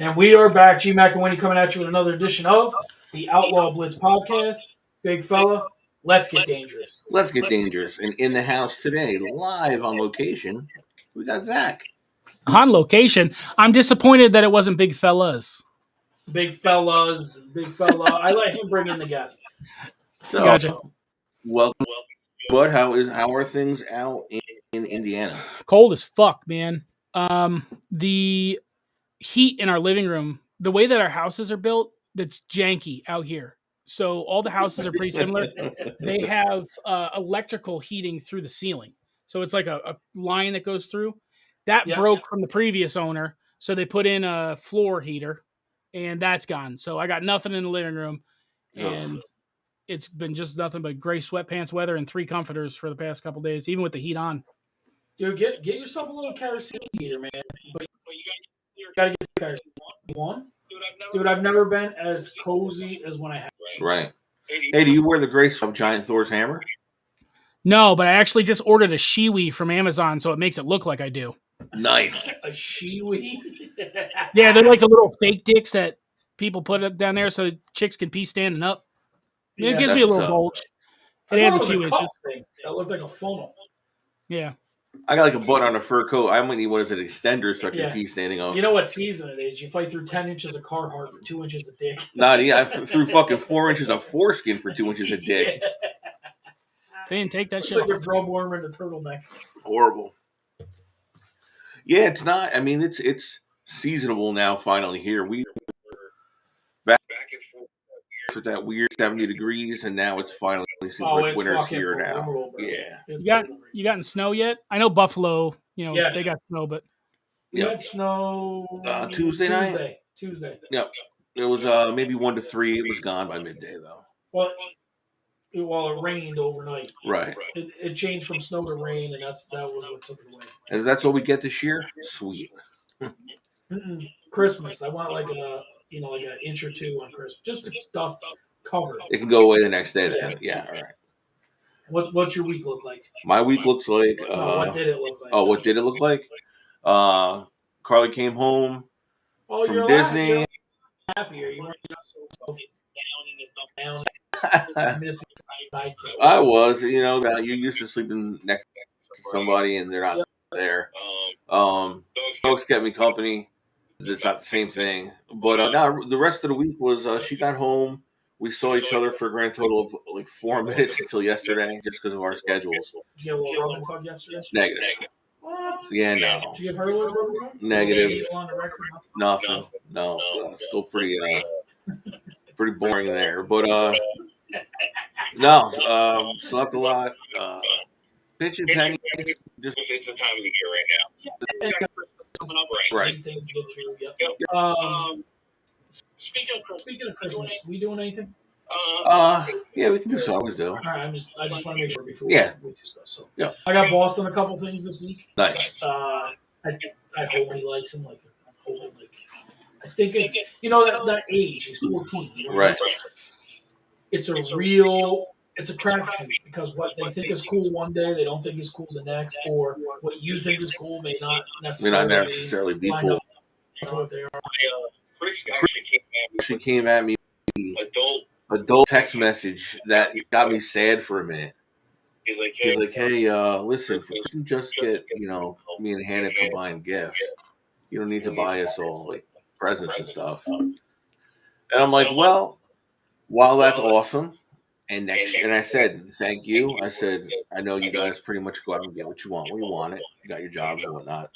And we are back. G Mac and Winnie coming at you with another edition of the Outlaw Blitz podcast. Big fella, let's get dangerous. Let's get dangerous. And in the house today, live on location, we got Zach. On location. I'm disappointed that it wasn't Big Fellas. Big fellas, big fella. I let him bring in the guest. So, Gotcha. welcome. Bud, how are things out in Indiana? Cold as fuck, man. The heat in our living room, the way that our houses are built, that's janky out here. So all the houses are pretty similar. They have electrical heating through the ceiling. So it's like a line that goes through. That broke from the previous owner. So they put in a floor heater, and that's gone. So I got nothing in the living room. And it's been just nothing but gray sweatpants weather and 3 comforters for the past couple days, even with the heat on. Dude, get yourself a little kerosene heater, man. But you gotta get the kerosene one. Dude, I've never been as cozy as when I have. Right. Hey, do you wear the grace of Giant Thor's hammer? No, but I actually just ordered a shiwi from Amazon, so it makes it look like I do. Nice. A shiwi? Yeah, they're like the little fake dicks that people put up down there so chicks can pee standing up. It gives me a little bulge. It adds a few inches. That looked like a funnel. Yeah. I got like a butt on a fur coat. I'm going to need one as an extender so I can pee standing up. You know what season it is? You fight through 10 inches of Carhartt for 2 inches of dick. I threw fucking 4 inches of foreskin for 2 inches of dick. Yeah. They didn't take that it's shit. Like your grub worm in a turtleneck. Horrible. Yeah, it's not. I mean, it's seasonable now. Finally, here we back and forth with that weird 70 degrees, and now it's finally winter's here now. Bro. Yeah. You gotten snow yet? I know Buffalo. They got snow, but we had snow Tuesday night. Tuesday. Yep. It was maybe 1 to 3. It was gone by midday though. Well, it rained overnight. Right. It changed from snow to rain, and that was what took it away. And if that's what we get this year, sweet. Christmas, I want like an inch or 2 on Christmas, just to dust cover. It can go away the next day. Then, yeah. All right. What's your week look like? My week looks like. What did it look like? Oh, what did it look like? Carly came home from Disney. You're happier. You weren't down. I was, that you're used to sleeping next to somebody and they're not there. Folks kept me company. It's not the same thing. But now the rest of the week was she got home. We saw each other for a grand total of like 4 minutes until yesterday, just because of our schedules. Did you have a little rubbing tug yesterday? Negative. What? Yeah, no. Did you give her a little rubbing tug? Negative. On the record? Nothing. No. Still pretty boring there. But no. Slept a lot. Pitching pennies. Just it's the time of the year right now. Coming up, right. Things to get through. Yep. Speaking of Christmas, we doing anything? Yeah, we can do so. I always do. All right, I just want to make sure before we do stuff. So yeah, I got Boston a couple things this week. Nice. I hope he likes him. I think that age. He's 14. Right. It's a crapshoot because what they think is cool one day, they don't think is cool the next, or what you think is cool may not necessarily be cool. What they are. Chris actually came at me. Adult text message that got me sad for a minute. He's like, hey, listen, if we can just get, me and Hannah combined gifts, you don't need to buy us all like presents and stuff. And I'm like, well, while that's awesome, and I said, thank you. I said, I know you guys pretty much go out and get what you want when you want it. You got your jobs and whatnot.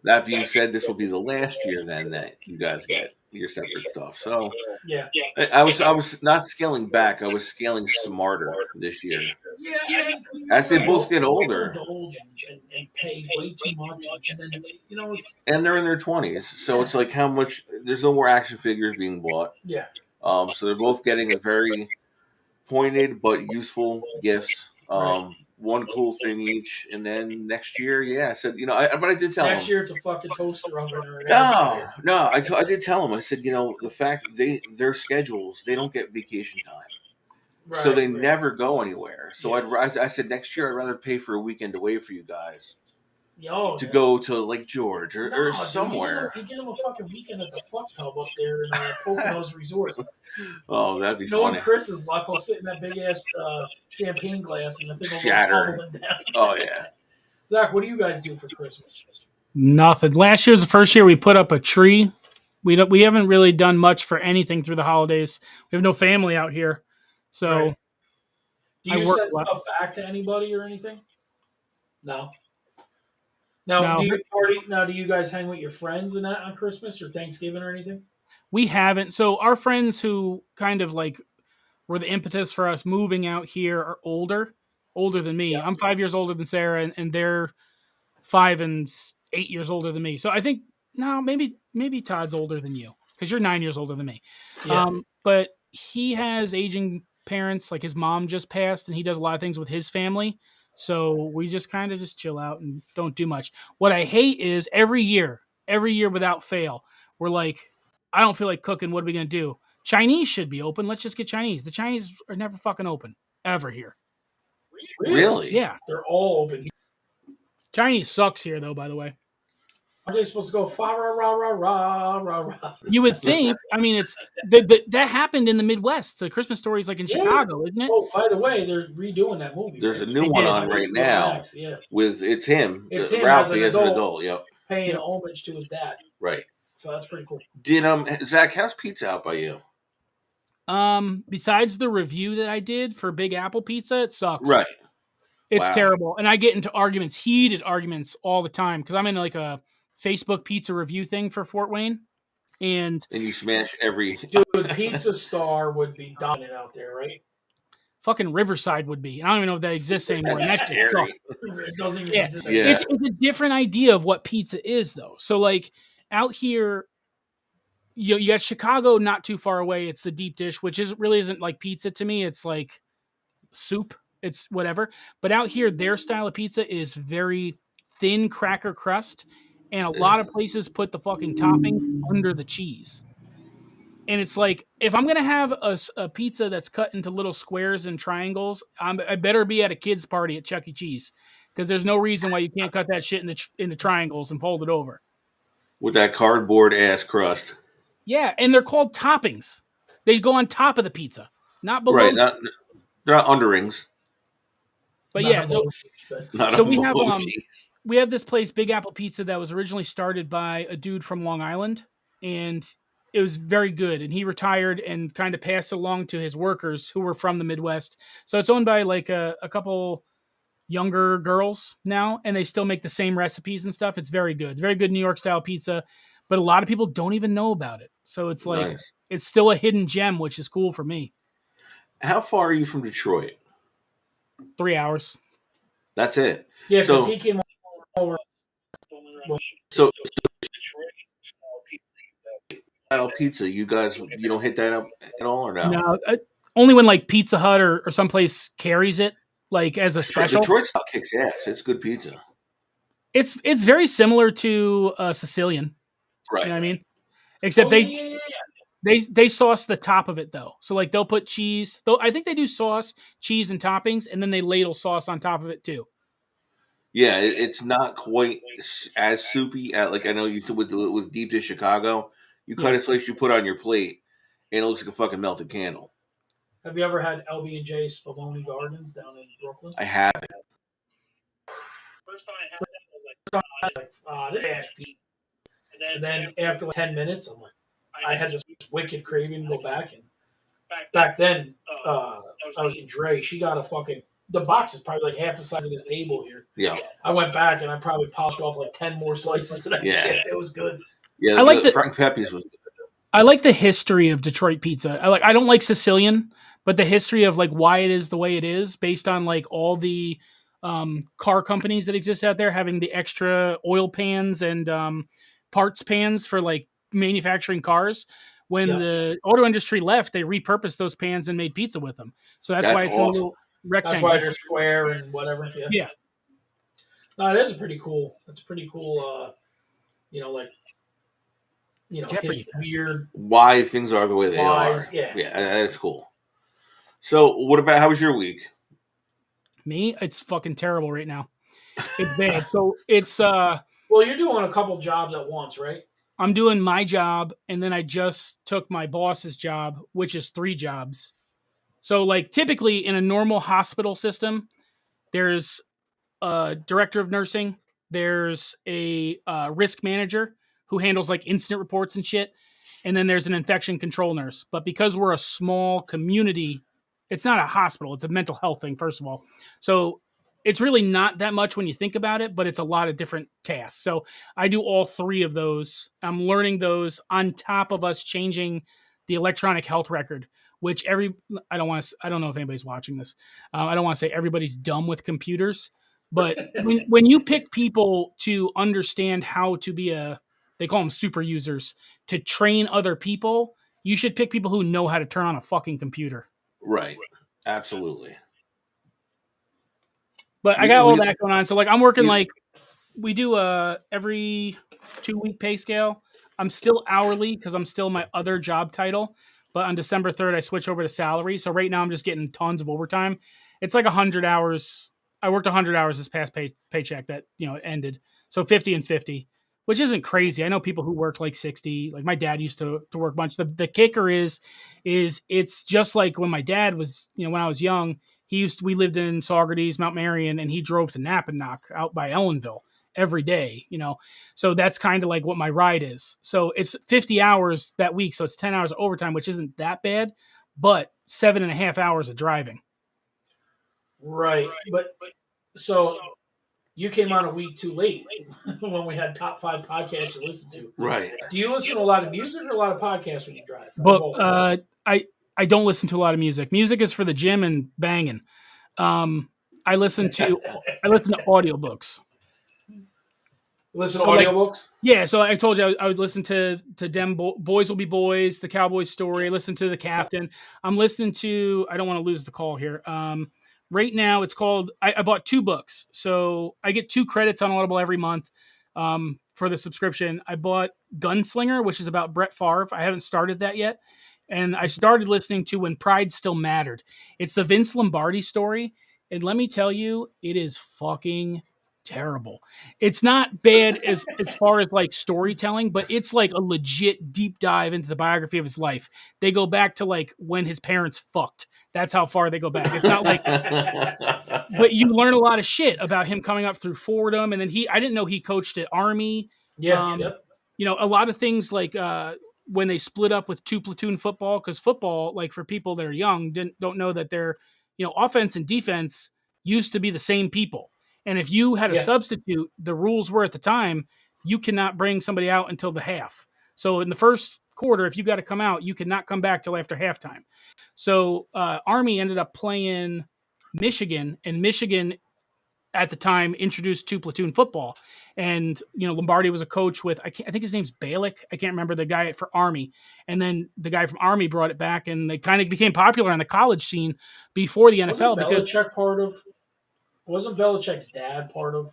That being said, this will be the last year then that you guys get your separate stuff. So yeah, I was not scaling back. I was scaling smarter this year. Yeah, as they both get older and pay way too much, and then and they're in their 20s. So it's like how much? There's no more action figures being bought. Yeah. So they're both getting a very pointed but useful gifts. One cool thing each, and then next year, I said, but I did tell him. Next year it's a fucking toaster oven. No, I did tell him. I said, the fact their schedules, they don't get vacation time, so they never go anywhere. So I said next year I'd rather pay for a weekend away for you guys, to go to Lake George or somewhere. Dude, you get them a fucking weekend at the fuck tub up there in Poconos Resort. Oh, that'd be funny. Knowing Chris's luck, I'll sit in that big ass champagne glass and the thing will go Shatter. tumbling down. Oh yeah. Zach, what do you guys do for Christmas? Nothing. Last year was the first year we put up a tree. We haven't really done much for anything through the holidays. We have no family out here, so. Right. Do you send stuff back to anybody or anything? No. Now, do you party? Now, do you guys hang with your friends and that on Christmas or Thanksgiving or anything? We haven't. So our friends who kind of like were the impetus for us moving out here are older than me. Yeah. I'm 5 years older than Sarah, and they're 5 and 8 years older than me. So I think maybe Todd's older than you because you're 9 years older than me. Yeah. But he has aging parents. Like his mom just passed, and he does a lot of things with his family. So we just kind of just chill out and don't do much. What I hate is every year without fail, we're like, I don't feel like cooking. What are we going to do? Chinese should be open. Let's just get Chinese. The Chinese are never fucking open ever here. Really? Yeah. They're all open. Chinese sucks here, though, by the way. Are they supposed to go fa ra ra ra ra ra ra? You would think. I mean, it's that happened in the Midwest. The Christmas Story is like in Chicago, isn't it? Oh, by the way, they're redoing that movie. There's a new one on right now. Yeah. With it's him. It's him Ralphie as an adult. Yep. Paying homage to his dad. Right. So that's pretty cool. Did Zach, how's pizza out by you? Besides the review that I did for Big Apple Pizza, it sucks. Right. It's terrible. And I get into heated arguments all the time because I'm in like a Facebook pizza review thing for Fort Wayne. And you smash every... Dude, Pizza Star would be dominant out there, right? Fucking Riverside would be. I don't even know if that exists anymore. That's scary. It doesn't even exist. Yeah. It's a different idea of what pizza is, though. So, like, out here, you got Chicago not too far away. It's the deep dish, which really isn't like pizza to me. It's like soup. It's whatever. But out here, their style of pizza is very thin cracker crust. And a lot of places put the fucking toppings under the cheese. And it's like, if I'm going to have a pizza that's cut into little squares and triangles, I better be at a kid's party at Chuck E. Cheese. Because there's no reason why you can't cut that shit into triangles and fold it over. With that cardboard ass crust. Yeah, and they're called toppings. They go on top of the pizza, not below. Right, they're not underrings. But yeah, so we have this place, Big Apple Pizza, that was originally started by a dude from Long Island, and it was very good. And he retired and kind of passed it along to his workers who were from the Midwest. So it's owned by like a couple younger girls now, and they still make the same recipes and stuff. It's very good New York style pizza, but a lot of people don't even know about it. So it's like It's still a hidden gem, which is cool for me. How far are you from Detroit? 3 hours. That's it. Yeah, because he came over. So pizza, you guys, you don't hit that up at all, or no? No, only when like Pizza Hut or someplace carries it, like as a special. Detroit style kicks ass. It's good pizza. It's very similar to Sicilian, right? You know what I mean? Except they sauce the top of it though. So like they'll put cheese. I think they do sauce, cheese, and toppings, and then they ladle sauce on top of it too. Yeah, it's not quite as soupy. Like I know you said with deep dish Chicago, you cut a slice, you put on your plate, and it looks like a fucking melted candle. Have you ever had LB&J Spumoni Gardens down in Brooklyn? I haven't. First time I had it, I was like, this ash beat. And then after like 10 minutes, I'm like, I had this wicked craving to go back. And back then, I was in Dre. She got the box is probably like half the size of this table here. Yeah. I went back and I probably polished off like 10 more slices of that shit. It was good. Yeah, I like the Frank Pepe's was good. I like the history of Detroit pizza. I don't like Sicilian, but the history of like why it is the way it is based on like all the car companies that exist out there having the extra oil pans and parts pans for like manufacturing cars. When the auto industry left, they repurposed those pans and made pizza with them. So that's why it's awesome. A little rectangle. That's why they're square and whatever. Yeah. No, it is pretty cool. It's pretty cool. Weird. Why things are the way they are. Yeah, that's cool. So, what about how was your week? Me, it's fucking terrible right now. It's bad. So it's Well, you're doing a couple jobs at once, right? I'm doing my job, and then I just took my boss's job, which is 3 jobs. So like typically in a normal hospital system, there's a director of nursing, there's a risk manager who handles like incident reports and shit, and then there's an infection control nurse. But because we're a small community, it's not a hospital, it's a mental health thing, first of all. So it's really not that much when you think about it, but it's a lot of different tasks. So I do all 3 of those. I'm learning those on top of us changing the electronic health record, which I don't know if anybody's watching this. I don't want to say everybody's dumb with computers, but when you pick people to understand how to be they call them super users, to train other people, you should pick people who know how to turn on a fucking computer. Right. Absolutely. But I got all that going on. So like I'm working like we do every 2-week pay scale. I'm still hourly because I'm still my other job title. But on December 3rd, I switch over to salary. So right now I'm just getting tons of overtime. It's like 100 hours. I worked 100 hours this past paycheck that, ended. So 50 and 50, which isn't crazy. I know people who work like 60. Like my dad used to work a bunch. The kicker is it's just like when my dad was, when I was young, we lived in Saugerties, Mount Marion, and he drove to Napanock out by Ellenville every day, So that's kind of like what my ride is. So it's 50 hours that week. So it's 10 hours of overtime, which isn't that bad, but 7.5 hours of driving. Right. But so you came on a week too late when we had top 5 podcasts to listen to. Right. Do you listen to a lot of music or a lot of podcasts when you drive? But I don't listen to a lot of music. Music is for the gym and banging. I listen to audiobooks. Listen to audiobooks? Yeah, so I told you I would listen to Dem Boys Will Be Boys, the Cowboys story. I listen to The Captain. I'm listening to, I don't want to lose the call here. Right now it's called, I bought 2 books. So I get 2 credits on Audible every month for the subscription. I bought Gunslinger, which is about Brett Favre. I haven't started that yet. And I started listening to When Pride Still Mattered. It's the Vince Lombardi story. And let me tell you, it is fucking terrible. It's not bad as far as like storytelling, but it's like a legit deep dive into the biography of his life. They go back to like when his parents fucked. That's how far they go back. It's not like, but you learn a lot of shit about him coming up through Fordham. And then I didn't know he coached at Army. Yeah. A lot of things like, when they split up with 2 platoon football, because football, like for people that are young, don't know that they're, offense and defense used to be the same people. And if you had a substitute, the rules were at the time, you cannot bring somebody out until the half. So in the first quarter, if you got to come out, you cannot come back till after halftime. So Army ended up playing Michigan, and Michigan at the time introduced 2 platoon football. And, Lombardi was a coach with, I think his name's Balick. I can't remember the guy for Army. And then the guy from Army brought it back, and they kind of became popular on the college scene before the NFL. Wasn't Belichick's dad part of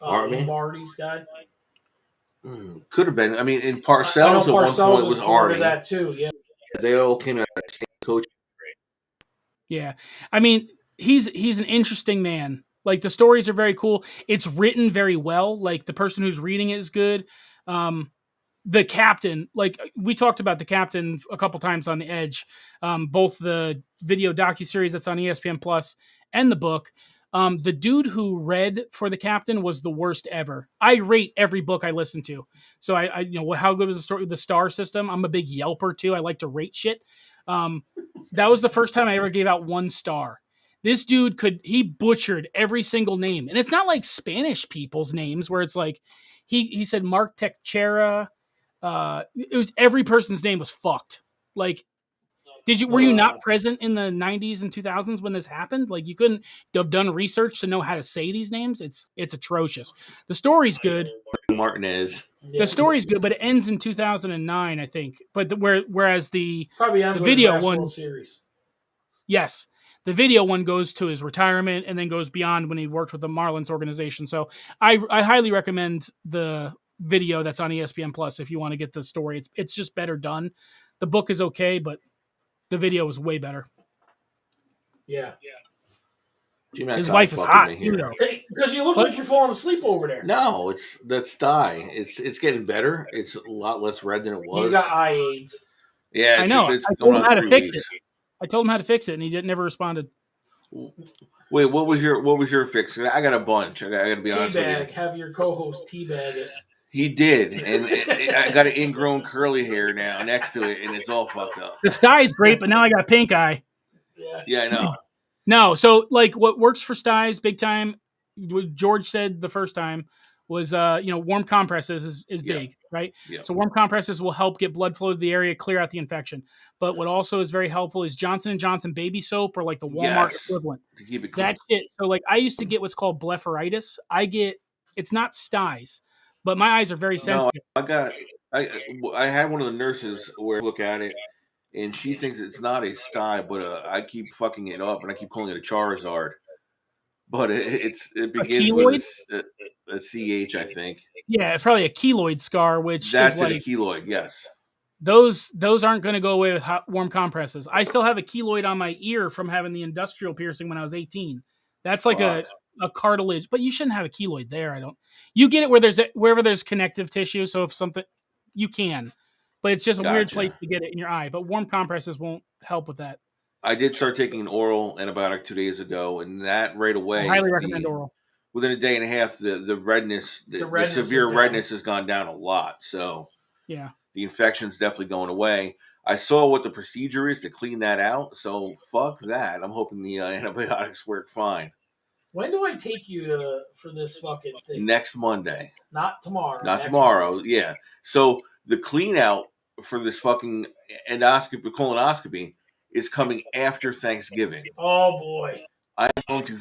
Army? Lombardi's guy? Could have been. I mean, in Parcells at one point was Army. Of that too, yeah. They all came out of the same coach. Yeah. I mean, he's an interesting man. Like the stories are very cool. It's written very well. Like the person who's reading it is good. The Captain, like we talked about The Captain a couple times on the Edge, both the video docuseries that's on ESPN Plus and the book. The dude who read for The Captain was the worst ever. I rate every book I listen to. So I how good was the story with the star system? I'm a big Yelper too. I like to rate shit. That was the first time I ever gave out 1 star. This dude he butchered every single name. And it's not like Spanish people's names where it's like, he said Mark Teixeira. It was every person's name was fucked. Like, were you not present in the 90s and 2000s when this happened? Like you couldn't have done research to know how to say these names. It's atrocious. The story's good. Martinez. The story's good, but it ends in 2009, I think. But whereas the video one series. Yes. The video one goes to his retirement and then goes beyond when he worked with the Marlins organization. So I highly recommend the video that's on ESPN Plus if you want to get the story. It's just better done. The book is okay, but the video is way better. Yeah. His wife is hot, too, though. Because you look like you're falling asleep over there. No, that's dye. It's getting better. It's a lot less red than it was. You got eye aids. Yeah, I know. It's I going told him on how to 3 fix weeks. it. I told him how to fix it, and he never responded. Wait, what was your fix? I got a bunch. I got to be honest with Teabag. you. Have your co-host teabag it. He did, and I got an ingrown curly hair now next to it, and it's all fucked up. The sky's great, but now I got pink eye. Yeah, I know. No, so like what works for styes big time, what George said the first time was warm compresses is big, right? Yeah. So warm compresses will help get blood flow to the area, clear out the infection. But what also is very helpful is Johnson & Johnson baby soap, or like the Walmart equivalent. To keep it clean. That's it. So like I used to get what's called blepharitis. It's not styes, but my eyes are very sensitive. No, I had one of the nurses where I look at it, and she thinks it's not a sty, but I keep fucking it up, and I keep calling it a Charizard. But it begins with a CH, I think. Yeah, it's probably a keloid scar, which that's is like a keloid. Yes, those aren't going to go away with warm compresses. I still have a keloid on my ear from having the industrial piercing when I was 18. That's like a cartilage, but you shouldn't have a keloid there. I don't. You get it wherever there's connective tissue. So if something, you can, but it's just a weird place to get it in your eye. But warm compresses won't help with that. I did start taking an oral antibiotic 2 days ago, and that right away. I highly recommend oral. Within a day and a half, the redness, the severe redness has gone down a lot. So yeah, the infection's definitely going away. I saw what the procedure is to clean that out. So fuck that. I'm hoping the antibiotics work fine. When do I take you for this fucking thing? Next Monday. Not tomorrow. Not tomorrow. Monday. Yeah. So the clean out for this fucking colonoscopy is coming after Thanksgiving. Oh boy. I'm going to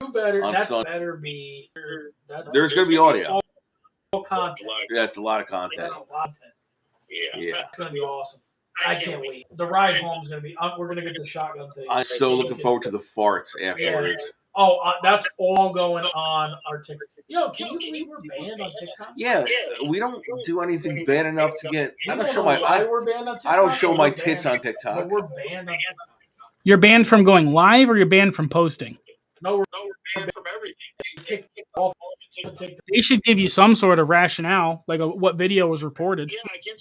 You better. That better be. There's going to be audio. All content. Yeah, it's a lot of content. That's a lot of content. Yeah. It's going to be awesome. I can't wait. The ride home is going to be. We're going to get the shotgun thing. I'm so looking forward to the farts afterwards. Yeah. Oh, that's all going on our TikTok. Yo, can you believe we're banned on TikTok? Yeah, we don't do anything bad enough to get. I don't show my tits on TikTok. But we're banned on TikTok. You're banned from going live, or you're banned from posting? No, we're banned from everything. They should give you some sort of rationale, like what video was reported.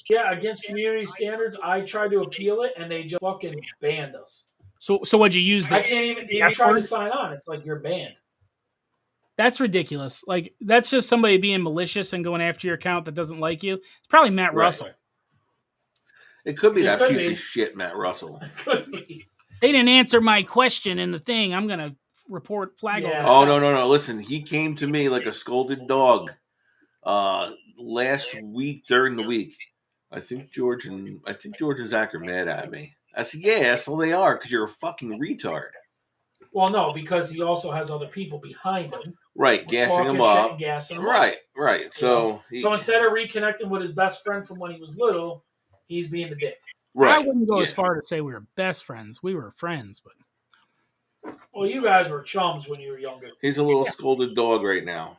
Yeah, against community standards, I tried to appeal it, and they just fucking banned us. So what'd you use? I can't even try to sign on. It's like you're banned. That's ridiculous. Like, that's just somebody being malicious and going after your account that doesn't like you. It's probably Matt Russell. It could be that piece of shit, Matt Russell. It could be. They didn't answer my question in the thing. I'm going to flag all this. Oh, no. Listen, he came to me like a scolded dog last week during the week. I think George and Zach are mad at me. I said, yeah, so they are, because you're a fucking retard. Well, no, because he also has other people behind him. Right, gassing him up. Right. So instead of reconnecting with his best friend from when he was little, he's being a dick. Right. I wouldn't go as far to say we were best friends. We were friends, but... Well, you guys were chums when you were younger. He's a little scolded dog right now.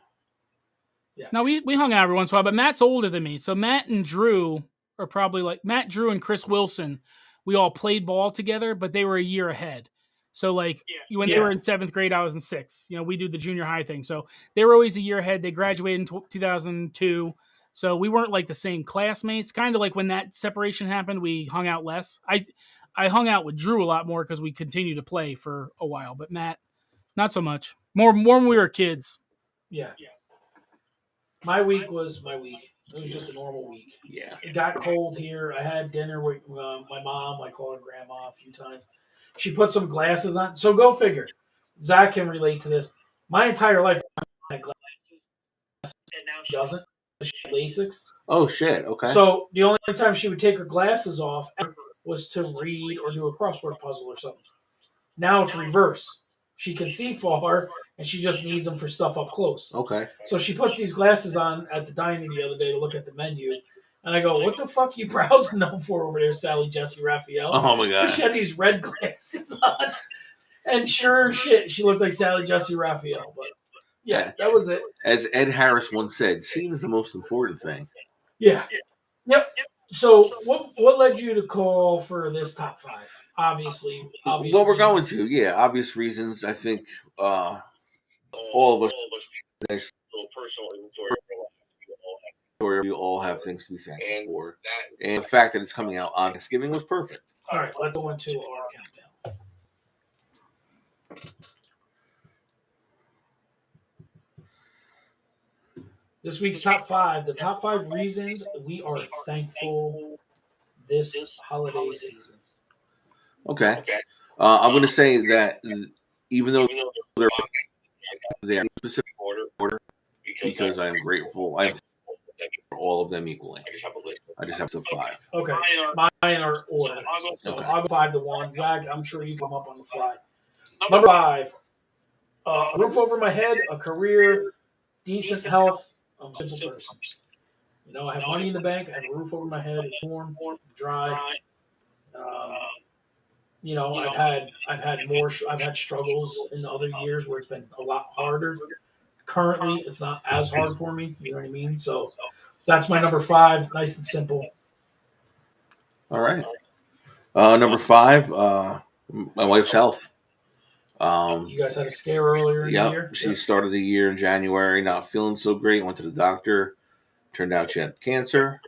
Yeah. No, we hung out every once in a while, but Matt's older than me. So Matt and Drew are probably like... Matt, Drew, and Chris Wilson... We all played ball together, but they were a year ahead. So, like, when they were in 7th grade, I was in 6th. We do the junior high thing. So, they were always a year ahead. They graduated in 2002. So, we weren't, like, the same classmates. Kind of like when that separation happened, we hung out less. I hung out with Drew a lot more because we continued to play for a while. But Matt, not so much. More when we were kids. Yeah. My week was my week. It was just a normal week. Yeah. It got cold here. I had dinner with my mom. I called her grandma a few times. She put some glasses on. So go figure. Zach can relate to this. My entire life, I had glasses. And now she doesn't. She had LASIK. Oh, shit. Okay. So the only time she would take her glasses off was to read or do a crossword puzzle or something. Now it's reverse. She can see far, and she just needs them for stuff up close. Okay. So she puts these glasses on at the dining the other day to look at the menu. And I go, what the fuck are you browsing them for over there, Sally Jesse Raphael? Oh, my God. She had these red glasses on. And sure shit, she looked like Sally Jesse Raphael. But, yeah, that was it. As Ed Harris once said, seeing is the most important thing. Yeah. Yep. So what led you to call for this top five? Obviously, obvious. Well, we're going reasons. to, obvious reasons. I think all of us, nice story, we all have things to be thankful for, and the fact that it's coming out on Thanksgiving was perfect. All right, let's go into our countdown. This week's top five. The top five reasons we are thankful this holiday season. Okay, I'm going to say that even though they're there in specific order, because I am grateful, I'm for all of them equally. I just have to five. Okay, mine are ordered. So Okay. I'll go 5-1. Zach, I'm sure you come up on the fly. Number five, a roof over my head, a career, decent health. I'm a simple person. You know, I have money in the bank. I have a roof over my head. It's warm, dry. You know, I've had struggles in the other years where it's been a lot harder. Currently, it's not as hard for me. You know what I mean? So that's my number five. Nice and simple. All right. Number five, my wife's health. You guys had a scare earlier in the year. She started the year in January, not feeling so great. Went to the doctor. Turned out she had cancer,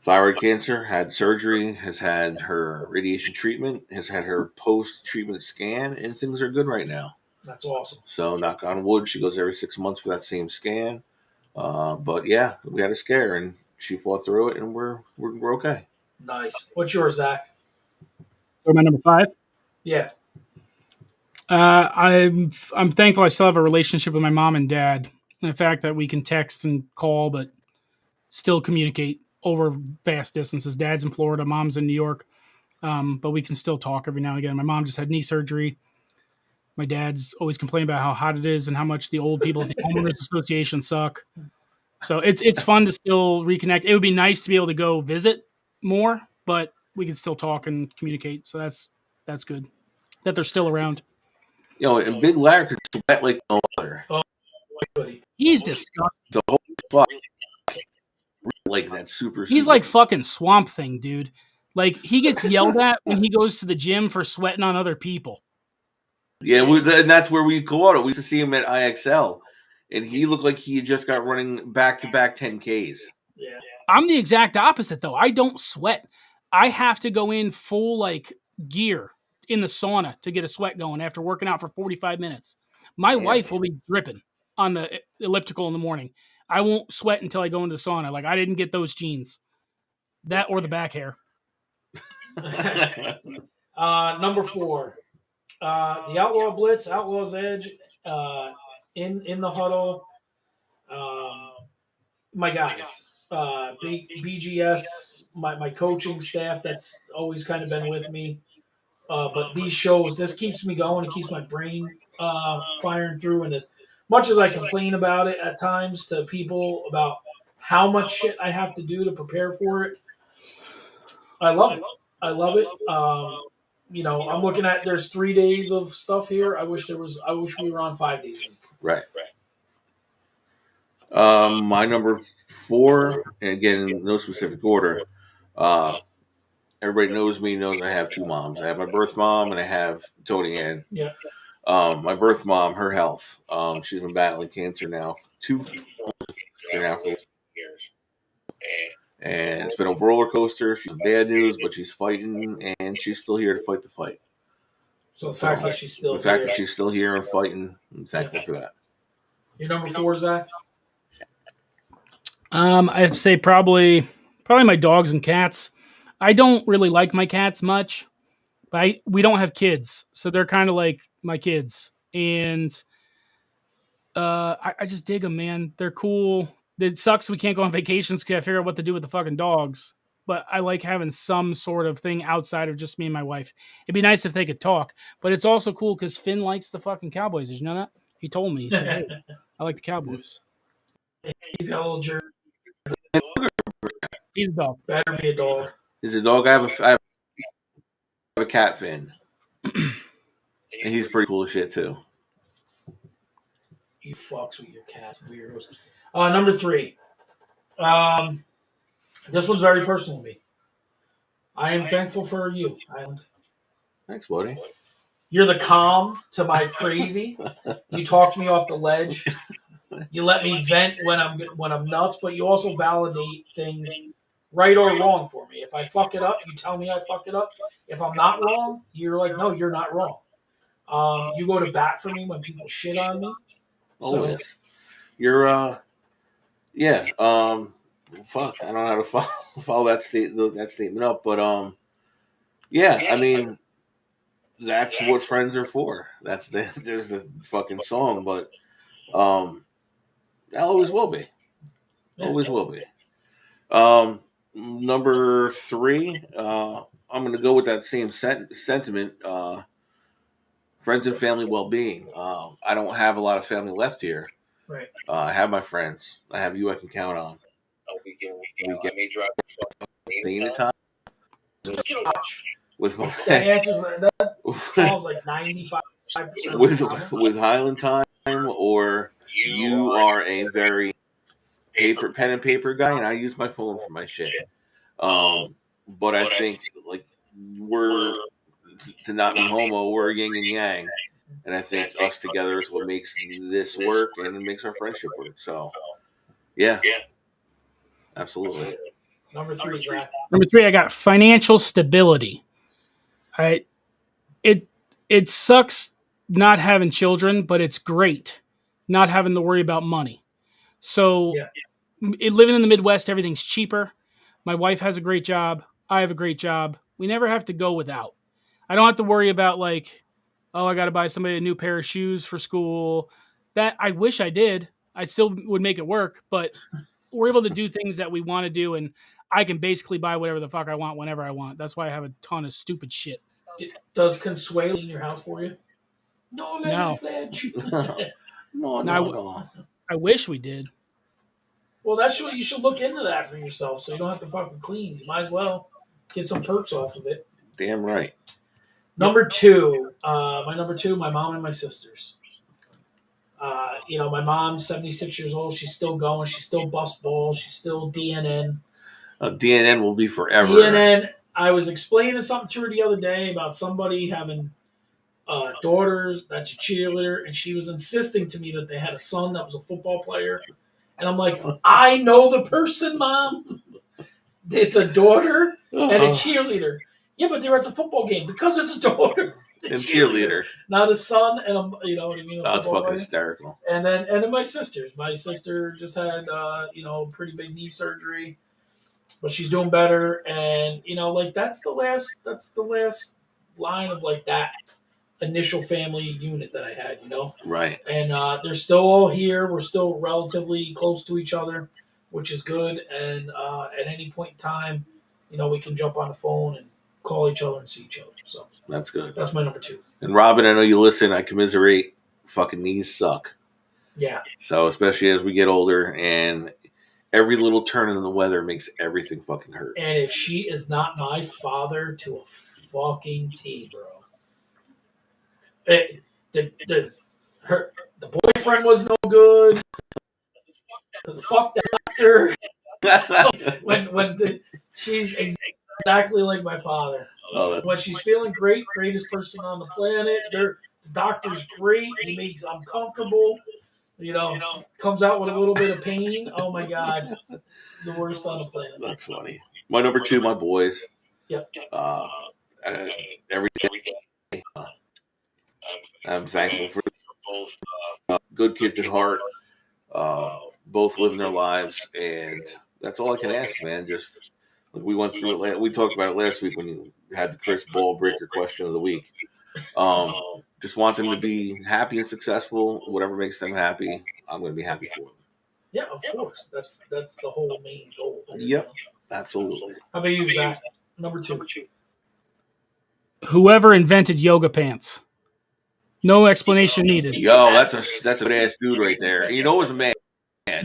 thyroid cancer. Had surgery. Has had her radiation treatment. Has had her post-treatment scan, and things are good right now. That's awesome. So knock on wood, she goes every 6 months for that same scan. But yeah, we had a scare, and she fought through it, and we're okay. Nice. What's yours, Zach? Or my number five. Yeah. I'm thankful I still have a relationship with my mom and dad, and the fact that we can text and call, but still communicate over vast distances. Dad's in Florida, mom's in New York, but we can still talk every now and again. My mom just had knee surgery. My dad's always complaining about how hot it is and how much the old people at the homeowners association suck. So it's fun to still reconnect. It would be nice to be able to go visit more, but we can still talk and communicate. So that's good that they're still around. You know, and Big Larry could sweat like no other. Oh, buddy. He's disgusting. The whole fuck, like that super. He's like fucking Swamp Thing, dude. Like he gets yelled at when he goes to the gym for sweating on other people. Yeah, and that's where we caught it. We used to see him at IXL, and he looked like he had just got running back-to-back 10Ks. Yeah. I'm the exact opposite, though. I don't sweat. I have to go in full like gear in the sauna to get a sweat going after working out for 45 minutes. My wife will be dripping on the elliptical in the morning. I won't sweat until I go into the sauna. Like I didn't get those genes, that or the back hair. Number four, the Outlaw Blitz, Outlaws Edge, in the huddle. My guys, BGS, my coaching staff that's always kind of been with me. But these shows, this keeps me going. It keeps my brain firing through. And as much as I complain about it at times to people about how much shit I have to do to prepare for it, I love it. I love it. You know, I'm looking at there's 3 days of stuff here. I wish we were on 5 days. Right. My number four, and again in no specific order. Everybody knows me, knows I have two moms. I have my birth mom and I have Tony Ann. Yeah. My birth mom, her health. She's been battling cancer now 2.5 years. And it's been a roller coaster. She's bad news, but she's fighting, and she's still here to fight the fight. So the fact that she's still here and fighting, I'm thankful for that. Your number four, Zach? I'd say probably my dogs and cats. I don't really like my cats much, but we don't have kids, so they're kind of like my kids, and I just dig them, man. They're cool. It sucks we can't go on vacations because I figure out what to do with the fucking dogs. But I like having some sort of thing outside of just me and my wife. It'd be nice if they could talk, but it's also cool because Finn likes the fucking Cowboys. Did you know that? He told me. He said, "Hey, I like the Cowboys." He's got a little jerk. He's a dog. Better be a dog. He's a dog. I have a cat, Finn, and he's pretty cool as shit too. You fucks with your cats, weirdos. Number three. This one's very personal to me. I am thankful for you, Island. Thanks, buddy. You're the calm to my crazy. You talk me off the ledge. You let me vent when I'm nuts, but you also validate things, right or wrong, for me. If I fuck it up, you tell me I fuck it up. If I'm not wrong, you're like, no, you're not wrong. You go to bat for me when people shit on me. So, Always. You're yeah. Fuck. I don't know how to follow that statement up, but yeah. I mean, that's what friends are for. There's the fucking song, but that always will be. Always will be. Number three, I'm going to go with that same sentiment. Friends and family well-being. I don't have a lot of family left here. right. I have my friends. I have you I can count on. I may drive Staying in time Just get a watch. with my That answers that sounds like 95% with Highland Time, or you are a very pen and paper guy, and I use my phone for my shit. But I think like we're to not be homo, we're yin and yang, and I think us together is what makes this work and it makes our friendship work. So, yeah, absolutely. Number three, Zach. Number three, I got financial stability. It sucks not having children, but it's great not having to worry about money. So, Yeah. Living in the Midwest, everything's cheaper. My wife has a great job. I have a great job. We never have to go without. I don't have to worry about like, oh, I got to buy somebody a new pair of shoes for school. That I wish I did. I still would make it work, but we're able to do things that we want to do, and I can basically buy whatever the fuck I want whenever I want. That's why I have a ton of stupid shit. Does Consuelo in your house for you? No, No. pledge. No. I wish we did. Well, that's what you should look into that for yourself, so you don't have to fucking clean. You might as well get some perks off of it. Damn right. Number two, my mom and my sisters. My mom's 76 years old. She's still going. She's still bust balls. She's still DNN. DNN will be forever. DNN. I was explaining something to her the other day about somebody having daughters that's a cheerleader, and she was insisting to me that they had a son that was a football player. And I'm like, I know the person, Mom. It's a daughter and a cheerleader. Yeah, but they're at the football game because it's a daughter and cheerleader, not a son, and you know what I mean. That's fucking hysterical. And then my sisters. My sister just had pretty big knee surgery, but she's doing better. And that's the last line of like that initial family unit that I had. Right. And they're still all here. We're still relatively close to each other, which is good. And at any point in time, we can jump on the phone and call each other and see each other. So that's good. That's my number two. And Robin, I know you listen. I commiserate. Fucking knees suck. Yeah. So especially as we get older, and every little turn in the weather makes everything fucking hurt. And if she is not my father to a fucking T, bro. The boyfriend was no good. Fuck that doctor. She's exactly like my father. When she's feeling great, greatest person on the planet. The doctor's great. He makes I'm comfortable. Comes out with a little bit of pain. Oh my God, the worst on the planet. That's funny. My number two, my boys. Yep. Every day, I'm thankful for both good kids at heart. Both living their lives, and that's all I can ask, man. Just like we went through it. We talked about it last week when you had the Chris Ballbreaker question of the week. Just want them to be happy and successful. Whatever makes them happy, I'm going to be happy for them. Yeah, of course. That's the whole main goal. Yep, absolutely. How about you, Zach? Number two. Whoever invented yoga pants. No explanation needed. Yo, that's a good ass dude right there. You know, it was a man.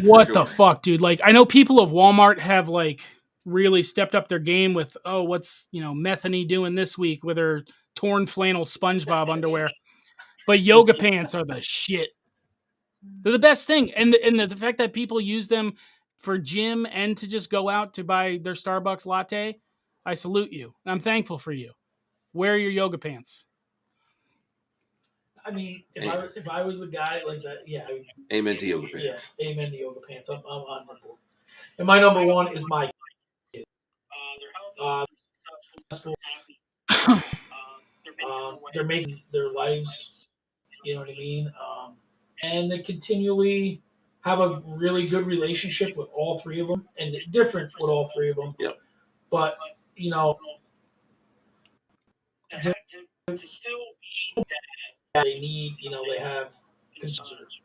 What the fuck, dude? Like, I know people of Walmart have like really stepped up their game with, what's Methany doing this week with her torn flannel SpongeBob underwear, but yoga pants are the shit. They're the best thing, and the fact that people use them for gym and to just go out to buy their Starbucks latte, I salute you. And I'm thankful for you. Wear your yoga pants. I mean, if I was the guy like that, yeah. Amen to yoga pants. Yeah, amen to yoga pants. I'm on board. And my number one is my kid. Successful. They're making their lives. You know what I mean? And they continually have a really good relationship with all three of them, and different with all three of them. Yep. But you know, to still they need, they have concerns,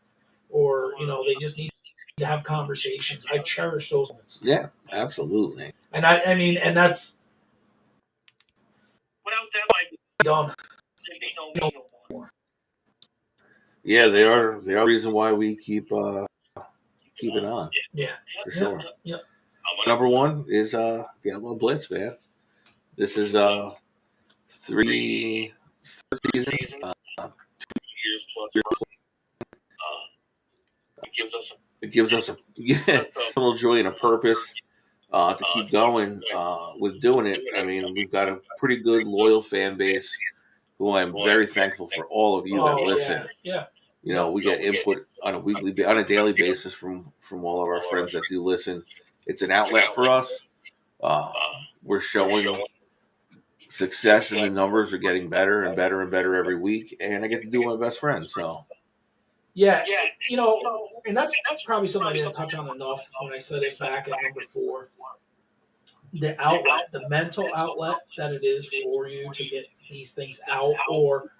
or they just need to have conversations. I cherish those moments. Yeah, absolutely. And I mean, and that's without them, I'd be done. No more. Yeah, they are the reason why we keep it on. Yeah, for sure. Yeah. Number one is the Outlaw Blitz, man. This is three season, 2 years plus. It gives us a little joy and a purpose to keep going with doing it. I mean, we've got a pretty good loyal fan base who I'm very thankful for all of you that listen. Yeah. We get input on a daily basis from all of our friends that do listen. It's an outlet for us. We're showing success, and the numbers are getting better and better and better every week. And I get to do my best friend. So, yeah, and that's probably something I didn't touch on enough when I said it back at number 4. The outlet, the mental outlet that it is for you to get these things out, or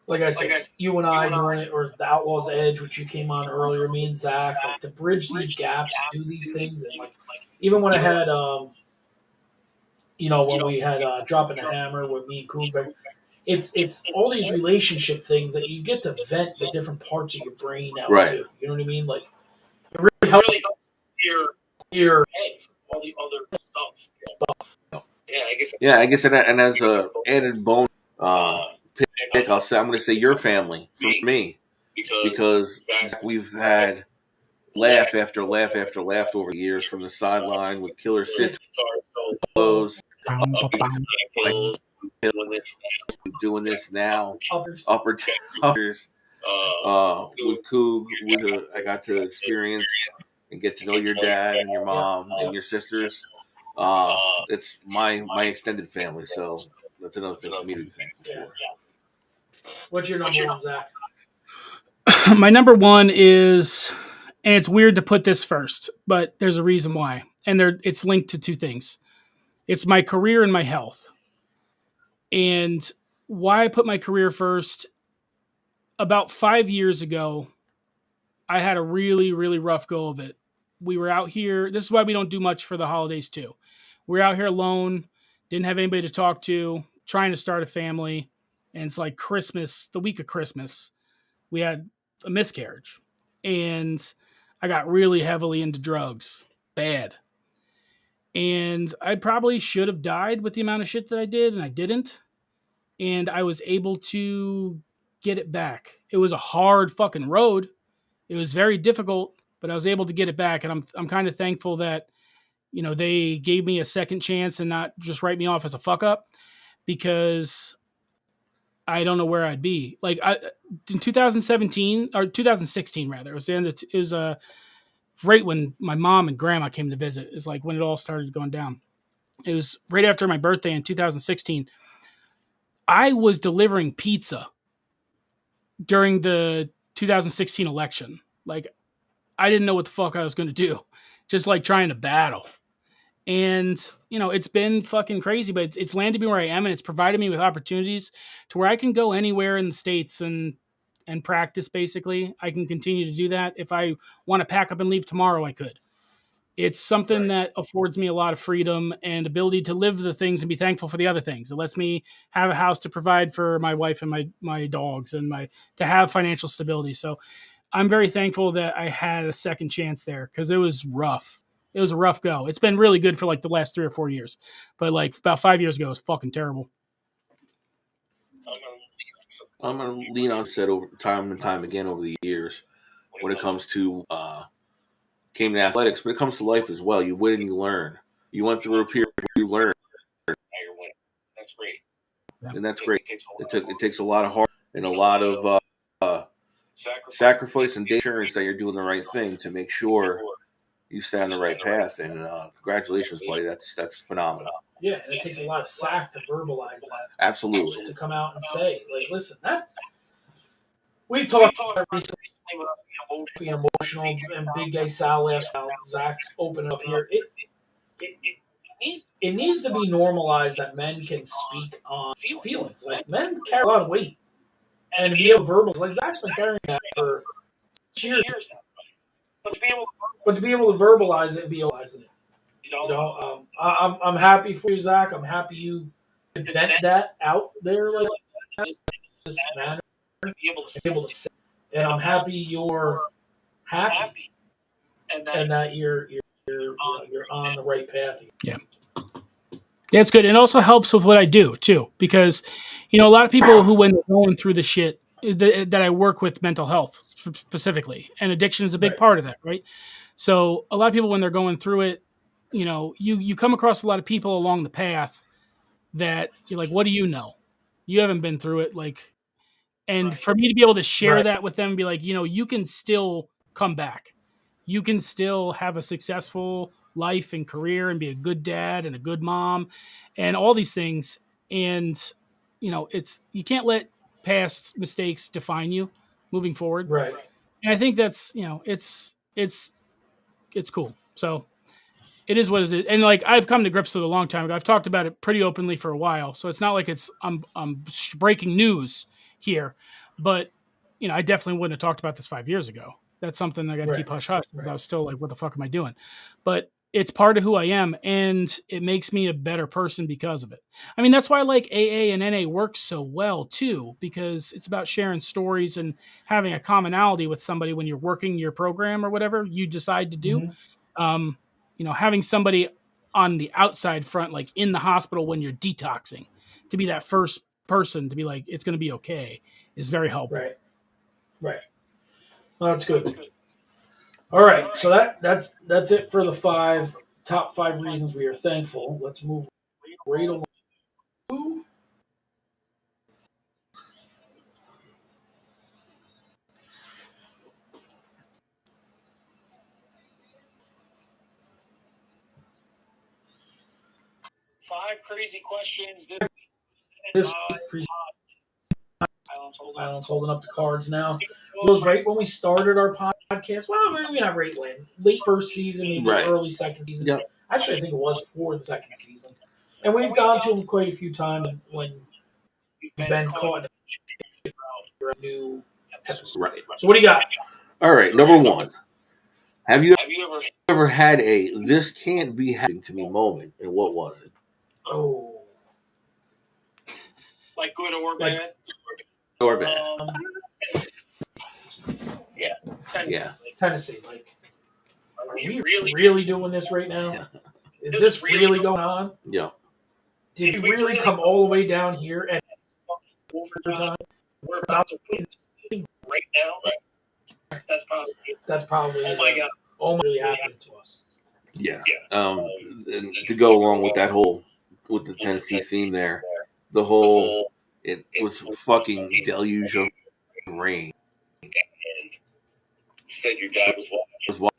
like I said, you and I doing it, or the Outlaws Edge, which you came on earlier, me and Zach, like to bridge these gaps, do these things, and like even when I had, when we had Dropping the Hammer with me and Coog, it's all these relationship things that you get to vent the different parts of your brain out to. You know what I mean? Like it really helps hear all the other stuff. Yeah, I guess, and as a added bonus pick, I'm going to say your family for me, because we've had laugh after laugh after laugh over the years from the sideline with killer sit close, doing this now, upper towers with Coog. I got to experience and get to know your dad and your mom and your sisters. It's my extended family, so that's another thing for me to be thankful for. What's your number one, Zach? My number one is, and it's weird to put this first, but there's a reason why, and it's linked to 2 things. It's my career and my health. And why I put my career first, about 5 years ago, I had a really, really rough go of it. We were out here. This is why we don't do much for the holidays too. We were out here alone, didn't have anybody to talk to, trying to start a family. And it's like Christmas, the week of Christmas, we had a miscarriage. And I got really heavily into drugs. Bad. And I probably should have died with the amount of shit that I did, and I didn't. And I was able to get it back. It was a hard fucking road. It was very difficult, but I was able to get it back. And I'm kind of thankful that, they gave me a second chance and not just write me off as a fuck up, because I don't know where I'd be. Like in 2017 or 2016 rather, it was right when my mom and grandma came to visit. Is like when it all started going down. It was right after my birthday in 2016. I was delivering pizza during the 2016 election. Like, I didn't know what the fuck I was going to do. Just like trying to battle. And, it's been fucking crazy, but it's landed me where I am, and it's provided me with opportunities to where I can go anywhere in the States and practice, basically. I can continue to do that. If I want to pack up and leave tomorrow, I could. It's something that affords me a lot of freedom and ability to live the things and be thankful for the other things. It lets me have a house to provide for my wife and my dogs, and to have financial stability. So I'm very thankful that I had a second chance there, because it was rough. It was a rough go. It's been really good for like the last 3 or 4 years, but like about 5 years ago, it was fucking terrible. I'm going to lean on said over time and time again over the years when it comes to came to athletics, but it comes to life as well. You win and you learn. You went through a period where you learn, That's great. and that's great. It takes a lot of heart and a lot of sacrifice and assurance that you're doing the right thing to make sure you stay on the right path. And congratulations, buddy. That's phenomenal. Yeah, and it takes a lot of sack to verbalize that. Absolutely. To come out and say, like, listen, that's we've talked about recently being emotional, and Big Gay Sal last round, Zach's opening up here. It needs to be normalized that men can speak on feelings. Like, men carry a lot of weight, and to be able to verbalize, like Zach's been carrying that for years now. But to be able to verbalize it and be realizing it. I'm happy for you, Zach. I'm happy you vent that out there like this manner, and be able to say. And I'm happy you're happy, and that you're on the right path. Yeah, it's good. It also helps with what I do too, because a lot of people who, when they're going through the shit that I work with, mental health specifically, and addiction is a big part of that, right? So a lot of people, when they're going through it, you come across a lot of people along the path that you're like, what do you know? You haven't been through it, like. And for me to be able to share that with them and be like, you can still come back. You can still have a successful life and career and be a good dad and a good mom and all these things. And, you can't let past mistakes define you moving forward. Right. And I think that's, it's cool. So it is what it is. And like, I've come to grips with it a long time ago. I've talked about it pretty openly for a while. So it's not like I'm breaking news here, but I definitely wouldn't have talked about this 5 years ago. That's something I got to keep hush hush because I was still like, what the fuck am I doing? But it's part of who I am, and it makes me a better person because of it. I mean, that's why I like AA and NA works so well too, because it's about sharing stories and having a commonality with somebody when you're working your program or whatever you decide to do. Mm-hmm. Having somebody on the outside front, like in the hospital when you're detoxing, to be that first person to be like, it's going to be okay, is very helpful. Right. Well, that's good. All right. So that's it for the top five reasons we are thankful. Let's move right along. Five crazy questions. This Island's holding up the cards now. It was right when we started our podcast. Well, maybe not right when. Late first season, maybe early second season. Yep. Actually, I think it was for the second season. And we've gone to them quite a few times when we've been caught in a new episode. Right. So what do you got? All right, number one. Have you ever had a "this can't be happening to me" moment, and what was it? Oh. Like good or bad? Or bad. Yeah. Tennessee, like, are we really doing this right now? Yeah. Is this really going on? Yeah. Did we really come all the way down here at overtime? We're about to win this thing right now. That's probably oh my god, really happening to us. Yeah. And to go along with that with the Tennessee theme there, it was a fucking deluge of rain. Said your dad was watching.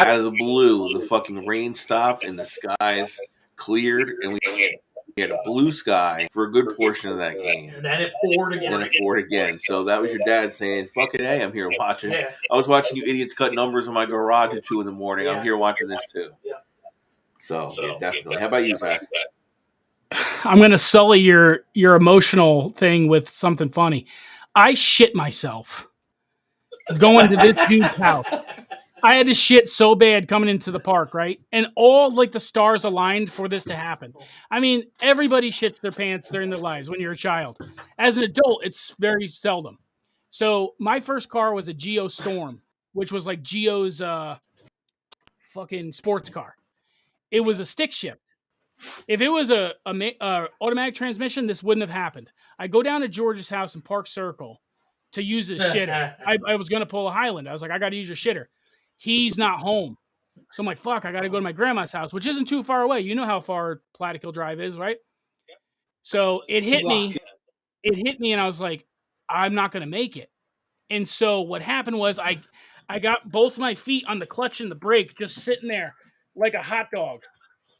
Out of the blue, the fucking rain stopped and the skies cleared, and we had a blue sky for a good portion of that game. And then it poured again. So that was your dad saying, "Fucking hey, I'm here watching." Yeah. I was watching you idiots cut numbers in my garage at 2 a.m. Yeah. I'm here watching this too. Yeah. So yeah, definitely. How about you, Zach? I'm going to sully your emotional thing with something funny. I shit myself going to this dude's house. I had to shit so bad coming into the park, right? And all like the stars aligned for this to happen. I mean, everybody shits their pants during their lives when you're a child. As an adult, it's very seldom. So my first car was a Geo Storm, which was like Geo's fucking sports car. It was a stick shift. If it was a automatic transmission, this wouldn't have happened. I go down to George's house in Park Circle to use his shitter. I was going to pull a Highland. I was like, I got to use your shitter. He's not home. So I'm like, fuck, I got to go to my grandma's house, which isn't too far away. You know how far Plattekill Drive is, right? So it hit me. It hit me, and I was like, I'm not going to make it. And so what happened was I got both my feet on the clutch and the brake, just sitting there like a hot dog.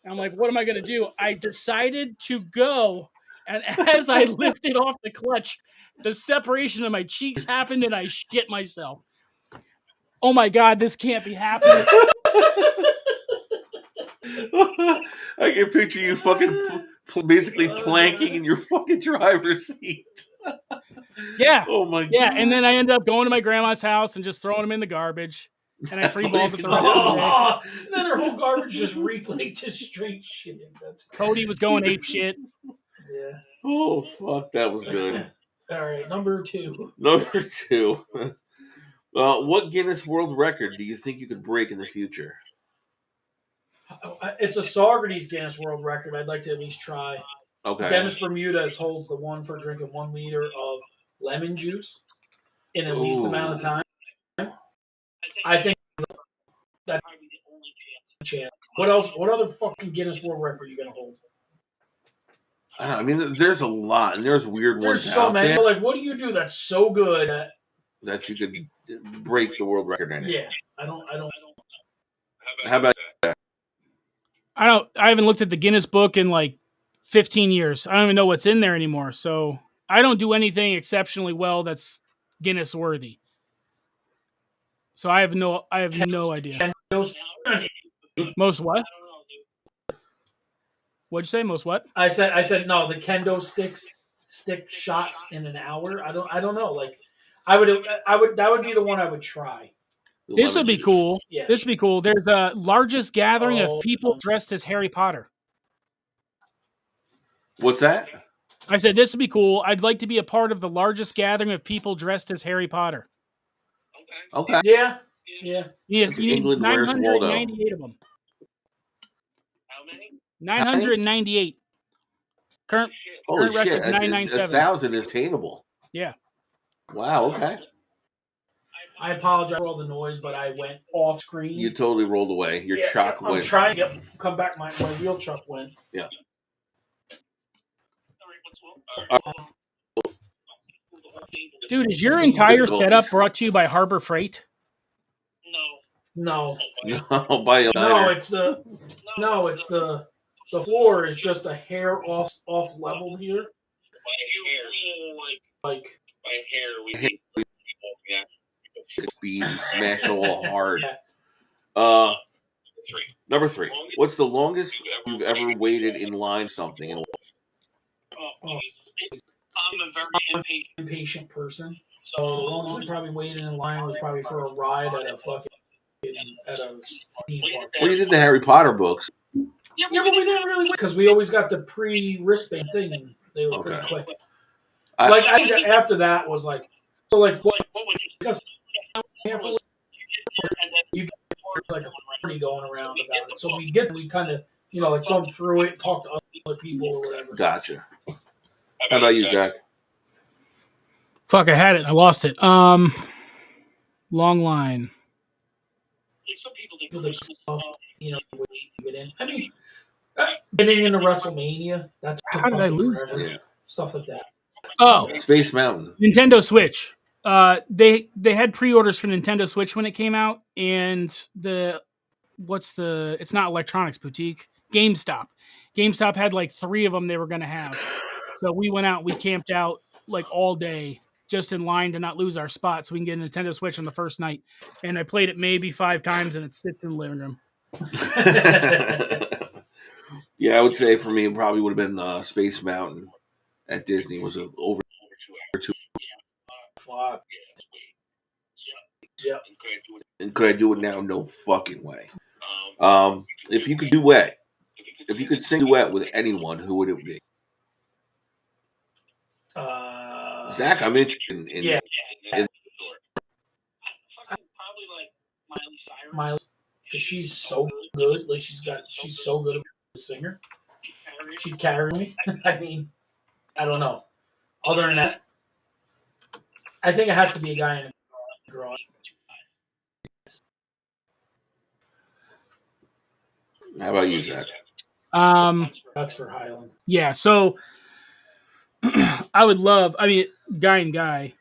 And I'm like, what am I going to do? I decided to go. And as I lifted off the clutch, the separation of my cheeks happened and I shit myself. Oh my God, this can't be happening. I can picture you fucking basically planking in your fucking driver's seat. Yeah. Oh my God. Yeah. And then I ended up going to my grandma's house and just throwing them in the garbage. And I That's all freeballed you it the can rest do. of the day. And then her whole garbage just reeked like just straight shitting. That's Cody was going ape shit. yeah. Oh fuck, that was good. All right, number 2. Number 2. What Guinness World Record do you think you could break in the future? It's a Socrates Guinness World Record. I'd like to at least try. Okay. Dennis Bermudez holds the one for drinking 1 liter of lemon juice in the least amount of time. I think that's a chance. What else? What other fucking Guinness World Record are you gonna hold? I don't know, I mean, there's a lot, and there's weird There's ones so out many. there Like, what do you do that's so good that you could break the world record in it. Yeah, I don't. How about that? I haven't looked at the Guinness book in like 15 years. I don't even know what's in there anymore. So I don't do anything exceptionally well that's Guinness worthy. So I have no idea. Most what? What'd you say? Most what? I said no. The kendo stick shots in an hour. I don't know. Like, I would. That would be the one I would try. This would be cool. Yeah. This would be cool. There's a largest gathering of people dressed as Harry Potter. What's that? I said this would be cool. I'd like to be a part of the largest gathering of people dressed as Harry Potter. Okay. Yeah. Yeah. You need England, where's Waldo? 998 of them. How many? 998. Current Holy record's shit! 997. 1,000 is attainable. Yeah. Wow. Okay. I apologize for all the noise, but I went off screen. You totally rolled away. Your chuck I'm went. trying to come back. My real chuck went. Yeah. Dude, is your entire setup brought to you by Harbor Freight? No. No, by a No, it's the floor is just a hair off level here. Like By hair, we mean yeah. speed and smash it all hard. Yeah. Number 3. What's the longest you've ever waited in line for something? And Oh, Jesus. I'm a very impatient person. So the longest I probably waited in line was probably for a ride at a theme park. well, you did the Harry Potter books. Yeah, but we didn't really wait because we always got the pre-wristband thing, and they were pretty quick. I think after that was like, so like what would you? Because you get like a party going around about it. So we kind of like go through it, talk to other people or whatever. Gotcha. How about you, Zach? Fuck, I had it. I lost it. Long line. Some people think get in. I mean, getting into WrestleMania. That's how did I lose that? Yeah. Stuff like that. Oh, Space Mountain. Nintendo Switch. They had pre-orders for Nintendo Switch when it came out, and it's not Electronics Boutique, GameStop. GameStop had like 3 of them they were going to have. So we went out, we camped out like all day just in line to not lose our spot so we can get a Nintendo Switch on the first night. And I played it maybe 5 times and it sits in the living room. Yeah, I would say for me it probably would have been Space Mountain at Disney. Was over 2. Fuck. Yeah. And could I do it now? No fucking way. If you could sing duet with anyone, who would it be? Zach, I'm interested in probably like Miley Cyrus. Miley, because she's so good. Like she's so good a singer. She'd carry me. I mean, I don't know. Other than that, I think it has to be a guy and a girl. How about you, Zach? That's for Highland. Yeah, so I would love, guy and guy,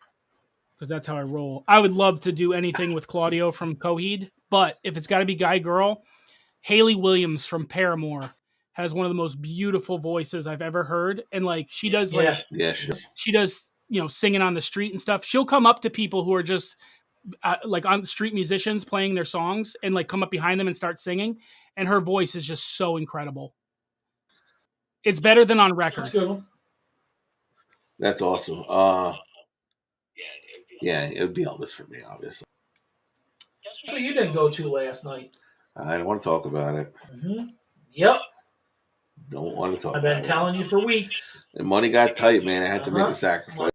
because that's how I roll. I would love to do anything with Claudio from Coheed, but if it's got to be guy girl, Haley Williams from Paramore has one of the most beautiful voices I've ever heard, and like she does she does singing on the street and stuff. She'll come up to people who are just like on street musicians playing their songs and like come up behind them and start singing, and her voice is just so incredible. It's better than on record. That's good. That's awesome. Yeah, it would be Elvis for me, obviously. So you didn't go to last night. I don't want to talk about it. Mm-hmm. Yep. Don't want to talk I've about it. been telling you for weeks. The money got tight, man. I had to make a sacrifice.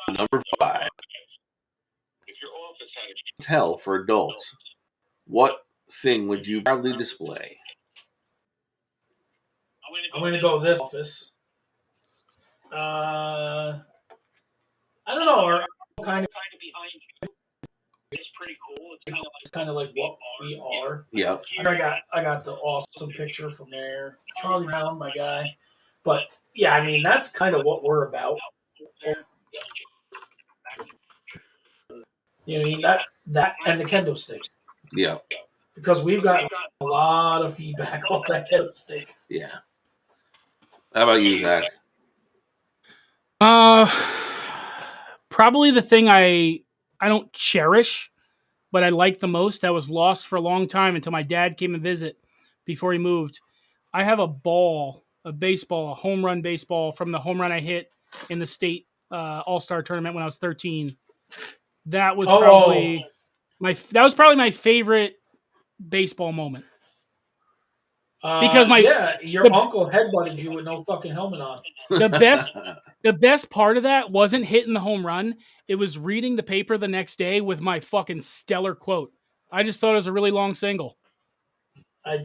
Number 5. If your office had a tell for adults, what thing would you proudly display? I'm going to go with this office. I don't know. Our kind of behind you. It's pretty cool. It's kind of like what we are. Yeah. I got the awesome picture from there. Charlie Brown, my guy. But yeah, I mean that's kind of what we're about. You know, I mean that and the kendo stick. Yeah. Because we've got a lot of feedback off that kendo stick. Yeah. How about you, Zach? Probably the thing I don't cherish, but I like the most, that was lost for a long time until my dad came and visit before he moved. I have a home run baseball from the home run I hit in the state all-star tournament when I was 13. That was probably my favorite baseball moment. Because your uncle headbutted you with no fucking helmet on. The best part of that wasn't hitting the home run. It was reading the paper the next day with my fucking stellar quote. I just thought it was a really long single. I've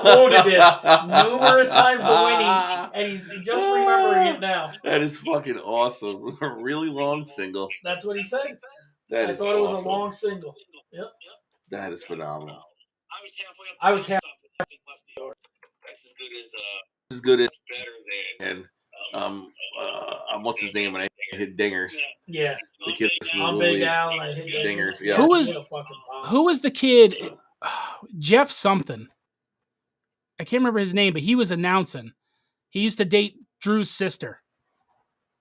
quoted it numerous times to Winnie, and he's just remembering it now. That is fucking awesome. A really long single. That's what he said. I thought it was a long single. Yep. That is phenomenal. I was halfway up the yard. That's as good as better than what's his name when I hit dingers. Yeah. The kid from I'm Big Al and I hit dingers. Yeah. Who was the kid? Jeff something. I can't remember his name, but he was announcing. He used to date Drew's sister.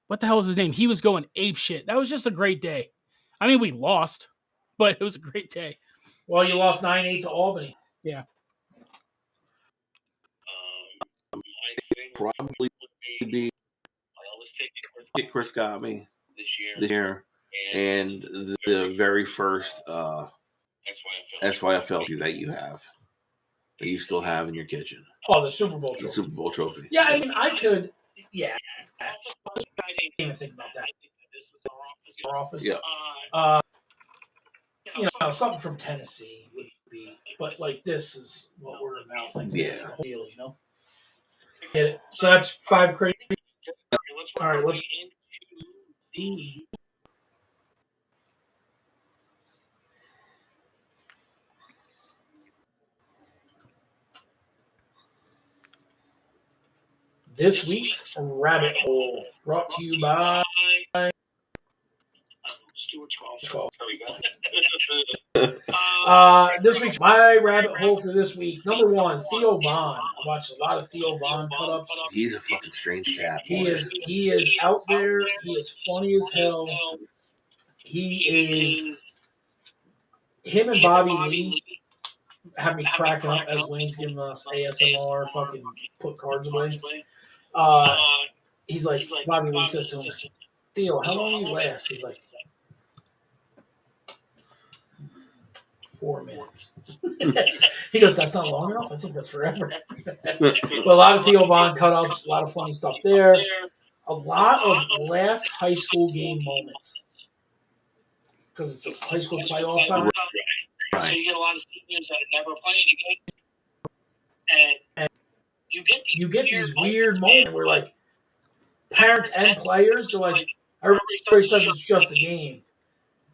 What the hell was his name? He was going ape shit. That was just a great day. I mean, we lost, but it was a great day. Well, you lost 9-8 to Albany. Yeah. I think probably be Chris got me this year, and the very first SYFL that you have, that you still have in your kitchen. Oh, the Super Bowl trophy. The Super Bowl trophy. Yeah, I mean, I could. Yeah. I didn't even think about that. Our office. Yeah. Something from Tennessee would be, but like this is what we're about. Like this is the whole deal, you know. Get it? So that's 5 crazy. All right, let's. This week's rabbit hole brought to you by Stuart 12. This week's my rabbit hole for this week. Number 1, Theo Von. I watched a lot of Theo Von cut-ups. He's a fucking strange cat. He is out there. He is funny as hell. Him and Bobby Lee have me cracking up as Winnie's giving us ASMR, fucking put cards away. He's like, Bobby Lee says to him, Theo, how long do you last? He's like, 4 minutes. He goes, that's not long enough? I think that's forever. But a lot of Theo Von cut-ups, a lot of funny stuff there. A lot of last high school game moments. Because it's a high school playoff time. Right. So you get a lot of seniors that are never playing again. And you get these weird moments where, like, parents and players, they're like, everybody says it's just a game.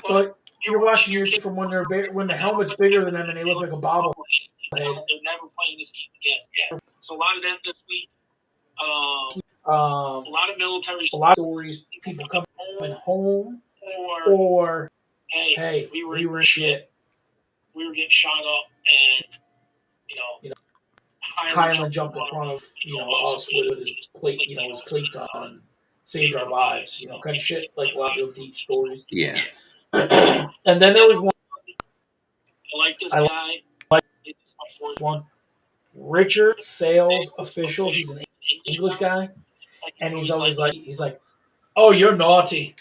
But you're watching your kid from when the helmet's bigger than them and they look like a bobblehead. they're never playing this game again. Yeah. So a lot of them this week. A lot of military stories. People coming home, or hey, we were in shit. We were getting shot up, and Highland jumped in front of us with his plate, his plates on, saved our lives, kind of shit, like a lot of real deep stories. Yeah. And then there was one. I like this guy. It's my fourth one. Richard, sales official. He's an English guy, and he's always like, "Oh, you're naughty."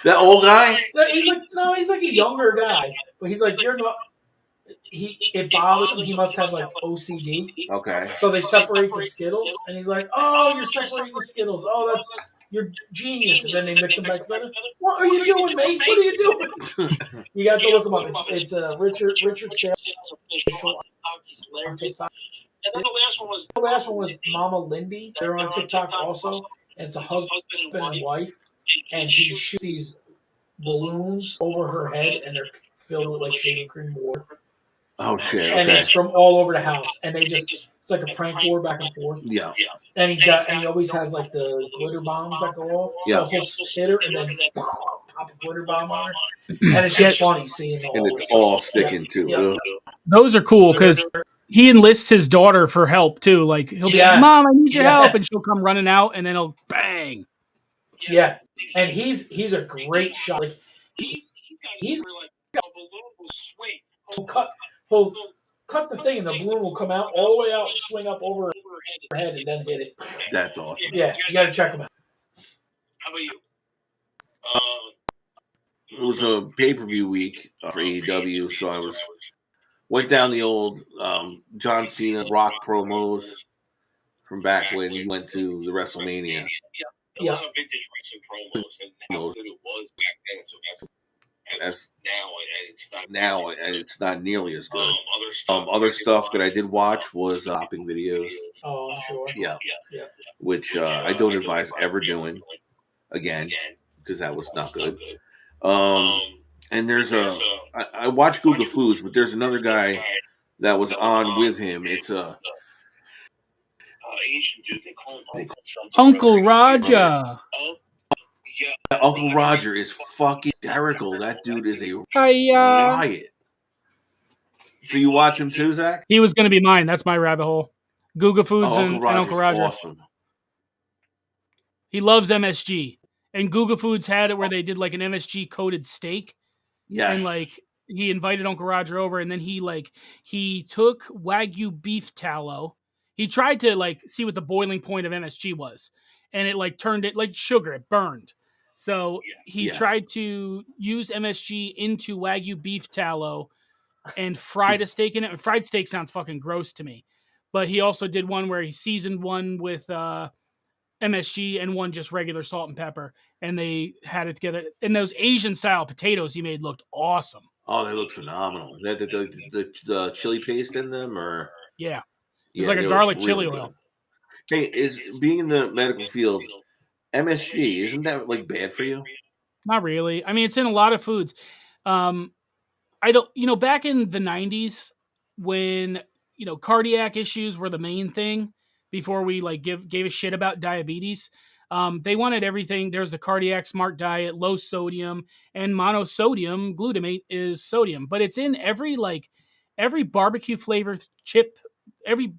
That old guy? He's like a younger guy, but he's like, "You're not." It bothers him. He must have like OCD. Okay. So they separate the Skittles, and he's like, "Oh, you're separating the Skittles. Oh, you're genius." And then they mix them back together. What are you doing, mate? What are you doing? You got to look him up. It's Richard Sales official on TikTok. And then the last one was Mama Lindy. They're on TikTok also, and it's a husband and wife, and he shoots these balloons over her head, and they're filled with like shaving cream water. Oh shit! And it's from all over the house, and it's like a prank war back and forth. Yeah. And he always has like the glitter bombs that go off. Yeah. So he'll hit her and then pop a glitter bomb on her, and it's just funny seeing and it's all sticking too. Yeah. Those are cool because he enlists his daughter for help too. Like he'll be like, "Mom, I need your help," and she'll come running out, and then he'll bang. Yeah, and he's a great shot. Like he's a balloon will swing. He'll cut the thing, and the balloon will come out all the way out, swing up over her head, and then hit it. That's awesome. Yeah, you got to check him out. How about you? It was a pay-per-view week for AEW, so I went down the old John Cena Rock promos from back when he went to the WrestleMania. Yeah. Vintage recent promos and how good it was back then. So as now, and it's not nearly as good. Other stuff that I did watch was shopping videos. Oh, I'm sure. Yeah. Which I don't advise ever doing again because that was not good. And there's I watch Google Foods, but there's another guy that was on with him. It's a Asian dude. They call him Uncle Roger. Uncle Roger is fucking hysterical. That dude is a riot. So you watch him too, Zach? He was going to be mine. That's my rabbit hole. Google Foods and Uncle Roger. Awesome. He loves MSG. And Google Foods had it where they did like an MSG coated steak. Yes. And like he invited Uncle Roger over, and then he took Wagyu beef tallow. He tried to like see what the boiling point of MSG was, and it like turned it like sugar. It burned. So he tried to use MSG into Wagyu beef tallow and fried a steak in it. And fried steak sounds fucking gross to me. But he also did one where he seasoned one with MSG and one just regular salt and pepper. And they had it together. And those Asian style potatoes he made looked awesome. Oh, they look phenomenal. Is that the chili paste in them, or? Yeah. It's like a garlic chili oil. Hey, is being in the medical field, MSG, isn't that like bad for you? Not really. I mean, it's in a lot of foods. I don't, back in the 90s when, cardiac issues were the main thing before we like gave a shit about diabetes. They wanted everything. There's the cardiac smart diet, low sodium, and monosodium glutamate is sodium, but it's in every barbecue flavored chip, every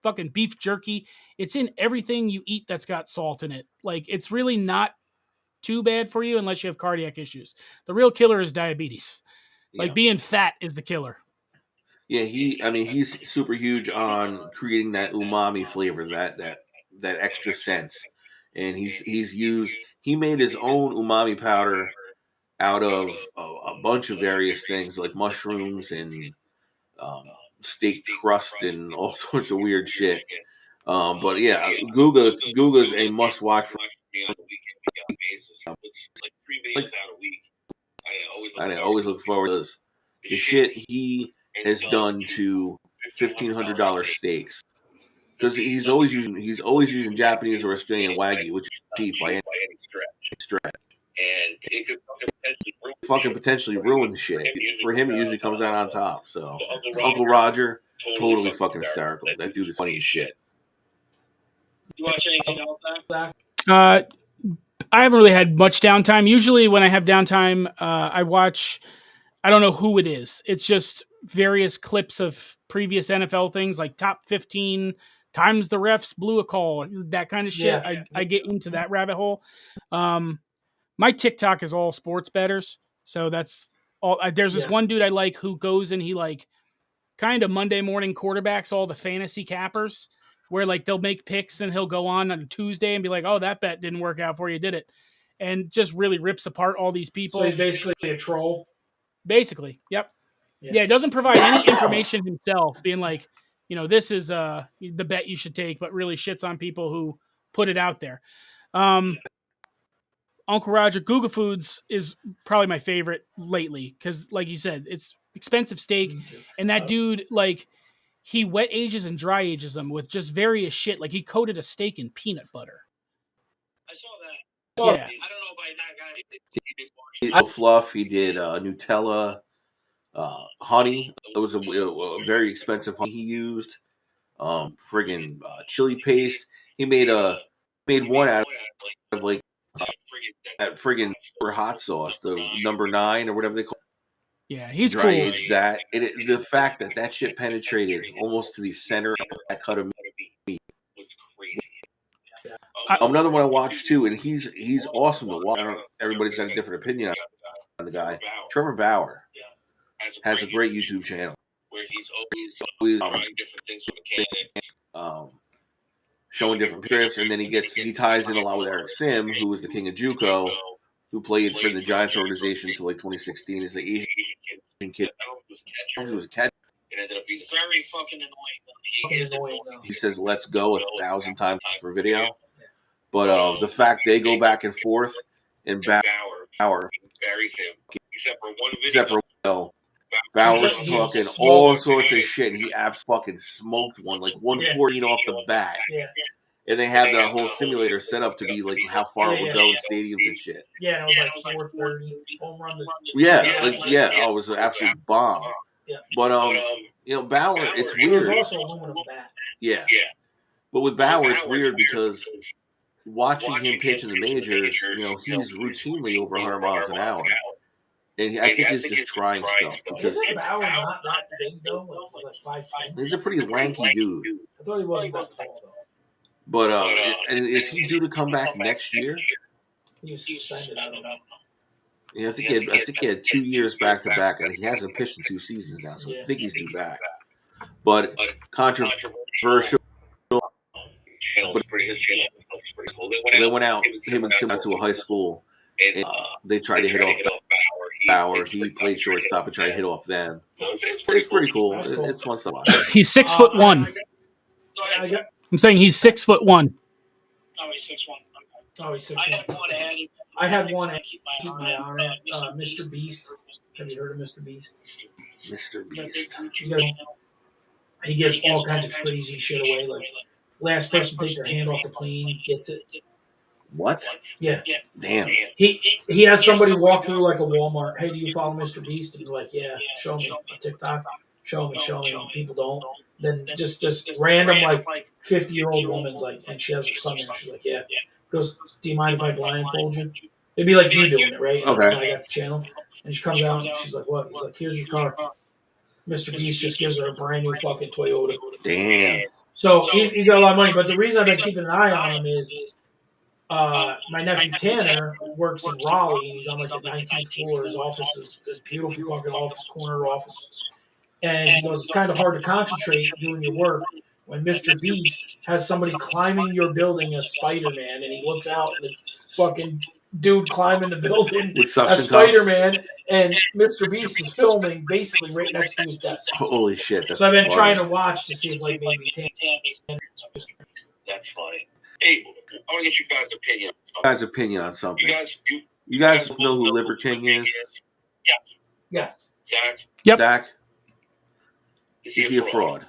fucking beef jerky. It's in everything you eat that's got salt in it. Like, it's really not too bad for you unless you have cardiac issues. The real killer is diabetes. Like being fat is the killer. Yeah, he's super huge on creating that umami flavor, that extra sense. And he made his own umami powder out of a bunch of various things like mushrooms and steak crust and all sorts of weird shit. But yeah, Guga's a must watch for me on a weekend basis. It's like 3 videos out a week. I always look forward to this. The shit he has done to $1,500 steaks, because he's always using Japanese or Australian Wagyu, which is cheap by any stretch. and it could fucking potentially ruin the shit. For him, it usually comes out on top. So Uncle Roger, totally fucking hysterical. That dude is funny as shit. You watch anything else, Zach? I haven't really had much downtime. Usually, when I have downtime, I watch. I don't know who it is. It's just various clips of previous NFL things, like top 15 times the refs blew a call, that kind of shit. Yeah. I get into that rabbit hole. My TikTok is all sports bettors, so that's all. There's this one dude I like who goes and he like kind of Monday morning quarterbacks all the fantasy cappers, where like they'll make picks, then he'll go on a Tuesday and be like, "Oh, that bet didn't work out for you, did it?" And just really rips apart all these people. So he's basically a troll. Basically, yep. Yeah, it doesn't provide any information himself, being like, this is the bet you should take, but really shits on people who put it out there. Uncle Roger, Google Foods is probably my favorite lately because, like you said, it's expensive steak, and that dude, like, he wet ages and dry ages them with just various shit. Like, he coated a steak in peanut butter. I saw that. Yeah. I don't know about that guy. He did fluff. He did Nutella, honey. It was a very expensive honey he used. Friggin' chili paste. He made one out of like that friggin' hot sauce, the number 9 or whatever they call it. Yeah, he's dry cool. aged that. The fact that shit penetrated almost to the center of that cut of meat was crazy. Another one I watched too, and he's awesome to watch. Everybody's got a different opinion on the guy. Trevor Bauer has a great YouTube channel where he's always trying different things with mechanics, showing different scripts, and then he ties in a lot with Eric Sim, who was the king of JUCO, who played for the Giants organization until like 2016. He's an Asian kid. I don't know if he was a catcher. He's very fucking annoying. He says "Let's go" 1,000 times per video, but the fact they go back and forth and Bauer buries him, except for one. Bauer's talking all sorts of shit, and he fucking smoked one, like 114 off the bat. Yeah. And they had the whole simulator set up to be like how far it would go in stadiums and shit. Yeah, and it was like 430 home run. Oh, it was an absolute bomb. Yeah. But Bauer, it's It was weird. also aluminum bat. Yeah. But with Bauer, it's weird because watching him pitch in the majors, he's routinely over 100 miles an hour. And I think he's just trying stuff because Isn't Bauer not that big though? He's like 5'10". he's a pretty lanky dude. I thought he wasn't that tall though. But and is he due to come back next year? He was suspended. I don't know. Yeah, I think he had 2 years back to back, and he hasn't pitched in 2 seasons now, so I think he's due back. But controversial. His channel was pretty cool. They went out, him and Sim went to a high school, and they tried to hit off Bauer. He played shortstop and tried to hit off them. So it's pretty cool. It's fun to watch. He's 6'1". I'm saying he's 6'1". Oh, he's 6'1". Oh, he's 6'1". I had one to keep my eye on it. Mr. Beast. Have you heard of Mr. Beast? Mr. Beast. He gives all kinds of crazy shit away. Like, last person to take their hand off the plane gets it. What? Yeah. Damn. He has somebody walk through like a Walmart. Hey, do you follow Mr. Beast? And be like, yeah, show me on TikTok. Show me. And people don't. Then just random like 50-year-old woman's like, and she has her son there. She's like, yeah. Goes, do you mind if I blindfold you? It'd be like you doing it, right? Okay. I got the channel, and she comes out and she's like, what? He's like, here's your car. Mr. Beast just gives her a brand new fucking Toyota. Damn. So he's got a lot of money, but the reason I've been keeping an eye on him is my nephew Tanner works in Raleigh, and he's on like the 19th floor. His office is this beautiful fucking office, corner office. And he goes, it's kind of hard to concentrate doing your work when Mr. Beast has somebody climbing your building as Spider-Man, and he looks out, and it's fucking dude climbing the building as Spider-Man, and Mr. Beast is filming basically right next to his desk. Holy shit. So I've been trying to watch to see if like maybe That's funny. Hey, I want to get you guys' opinion on something. You guys know who Liver King is? Yes. Zach? Yep. Zach? Is he a fraud?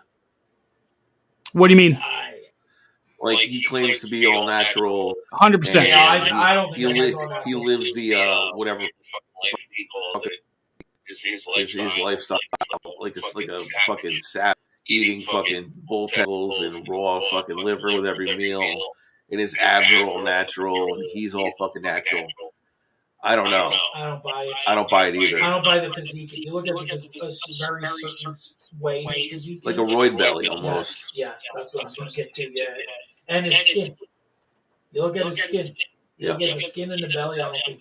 What do you mean? Like he claims to be all natural. 100%. Yeah, I don't think he lives the whatever his lifestyle, like it's like a fucking savage, eating fucking bull testicles and raw fucking liver with every meal, and his abs are all natural, and he's all fucking natural. I don't know. I don't buy it. I don't buy it either. I don't buy the physique. If you look at the very certain way his physique Like a is. roid belly almost. Yes, that's what I was going to get to. Yeah, and his skin. You look at his skin. You look at the skin and the belly. I don't think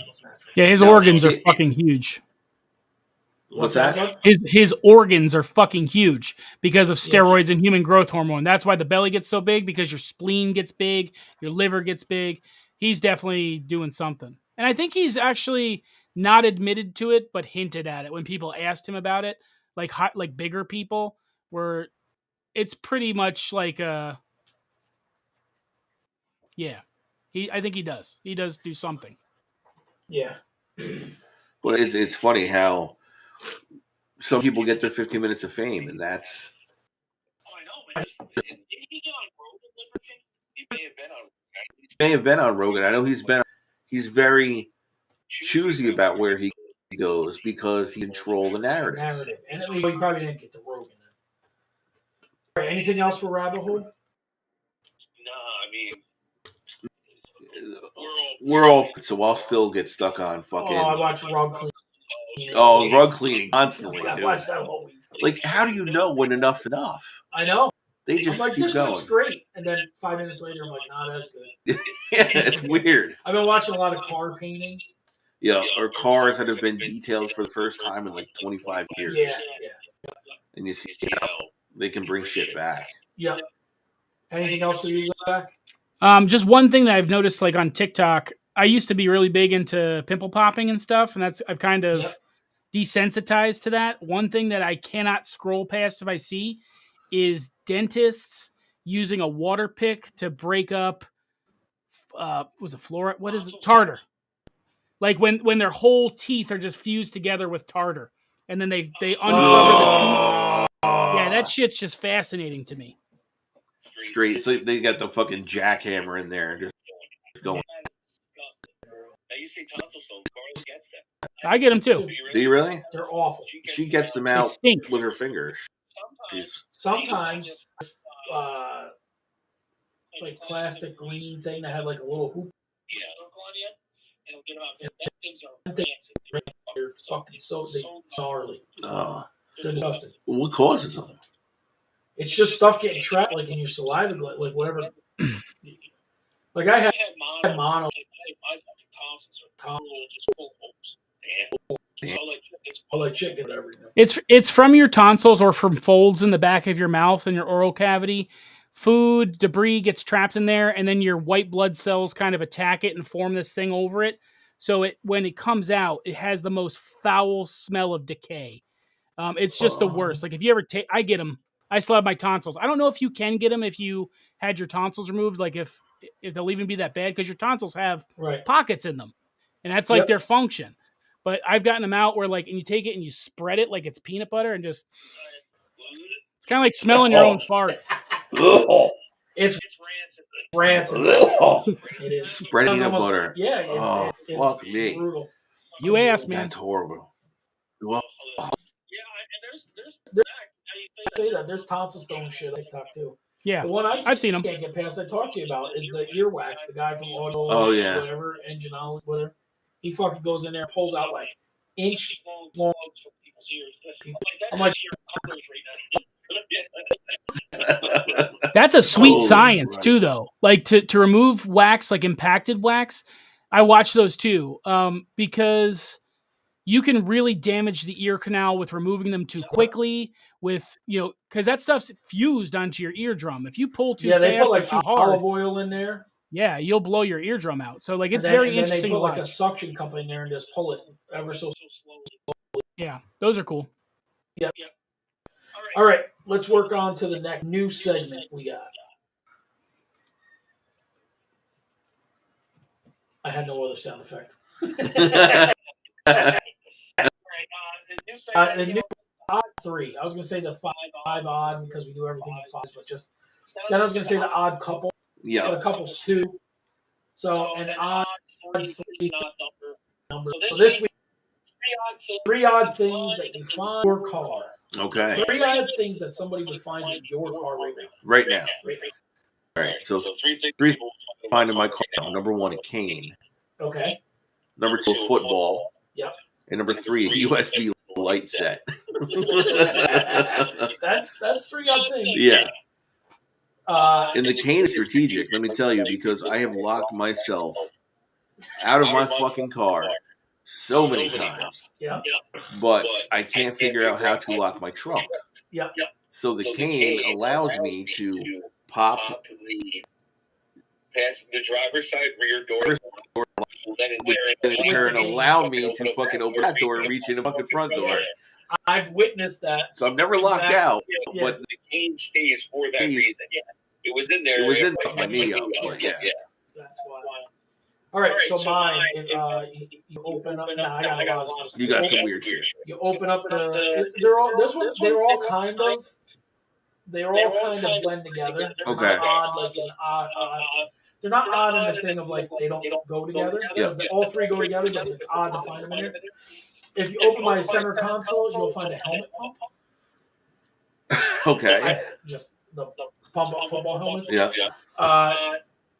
it's natural. Yeah, his organs are fucking huge. What's that? His organs are fucking huge because of steroids and human growth hormone. That's why the belly gets so big, because your spleen gets big, your liver gets big. He's definitely doing something. And I think he's actually not admitted to it, but hinted at it when people asked him about it, like bigger people, where it's pretty much like I think he does. He does do something. Yeah. But it's funny how some people get their 15 minutes of fame, and that's. I know. Did he get on Rogan liver thing? He may have been on. He may have been on Rogan. I know he's very choosy about where he goes because he controls the narrative. And at least he probably didn't get to Rogan then. All right, anything else for Rabbit Hole? No, I mean, we're all so I'll still get stuck on fucking. Oh, I watch rug cleaning. Oh, rug cleaning constantly. I watch that whole week. Like, how do you know when enough's enough? I know. They just I'm like, keep this going. looks great, and then 5 minutes later, I'm like, nah, that's good. Yeah, it's weird. I've been watching a lot of car painting. Yeah, or cars that have been detailed for the first time in like 25 years. Yeah. And you see how they can bring shit back. Yep. Anything else for you, Zach? Just one thing that I've noticed, like on TikTok, I used to be really big into pimple popping and stuff, and I've kind of desensitized to that. One thing that I cannot scroll past if I see is dentists using a water pick to break up was it fluoride? What is it? Tartar. Like when their whole teeth are just fused together with tartar, and then they uncover the teeth. Yeah, that shit's just fascinating to me. Straight. It's like they got the fucking jackhammer in there and just going. That is disgusting. Now you see tonsil stone. Carly gets them. I get them too. Do you really? They're awful. She gets them out stink. with her fingers. Sometimes like plastic green thing that had like a little hoop. Yeah, and it'll get them out. Them things are rancid. They're fucking so gnarly. Oh. They're disgusting. What causes them? It's just stuff getting trapped like in your saliva, like whatever. Like I had mono. My fucking tonsils are just full of holes. Damn. I like chicken, whatever. It's from your tonsils or from folds in the back of your mouth and your oral cavity. Food, debris gets trapped in there, and then your white blood cells kind of attack it and form this thing over it. So when it comes out, it has the most foul smell of decay. It's just the worst. Like if you ever I get them. I still have my tonsils. I don't know if you can get them if you had your tonsils removed, like if they'll even be that bad, because your tonsils have pockets in them, and that's like their function. But I've gotten them out where and you take it and you spread it like it's peanut butter and just, it's kind of like smelling your own fart. It's rancid. It is. Spreading peanut butter. Yeah. Fuck me. Brutal. You asked, man. That's horrible. Well, yeah, and there's say that there's tonsil stone shit on TikTok too. Yeah, the one I've seen them. Can't get past. I talked to you about is the earwax. The guy from Auto, whatever, Enginology, whatever. He fucking goes in there and pulls out like inch long people's ears. I'm like, that's a sweet science too, though. Like to remove wax, like impacted wax. I watch those too, because you can really damage the ear canal with removing them too quickly. With because that stuff's fused onto your eardrum. If you pull too fast they put like or too hard, olive oil in there. Yeah, you'll blow your eardrum out. So like it's and then, very and interesting. Then they put to like a suction cup in there and just pull it ever so slowly. Yeah, those are cool. Yep. All right, let's work on to the next new segment we got. I had no other sound effect. The new odd 3. I was going to say the 5 odd because we do everything in 5s, but just Then I was going to say the odd couple. Yeah. But a couple's 2. So an odd 3 number. So this week, 3 odd things that you find in your car. Okay. 3 odd things that somebody would find in your car right now. Right now. All right. So 3 find in my car. Number 1, a cane. Okay. Number 2, a football. Yep. And number 3, a USB light set. That's 3 odd things. Yeah. And the cane is strategic, let me tell you, because I have locked myself out of my fucking car so many times. Yeah. But I can't figure out how to lock my trunk. Yeah. So the cane allows me to pop the passenger driver's side rear door. Then in turn allow me to fucking open that door and reach in the fucking front door. I've witnessed that. So I'm never locked out, Yeah. but the cane stays for that reason. Yeah. It was in there. it was in my knee up. But yeah. That's why. All right, so mine. If you open up. Nah, I got a lot of stuff. You got some weird shit. You open up the. They're all. This one. They're all kind of. They're all kind of blend together. They're Okay. not odd, like an odd. They're not odd in the thing of like they don't go together. Yeah. All 3 go together, but it's odd to find them in there. If you open my center console, you'll find a helmet pump. Okay. Just the pump up football helmets. Yeah.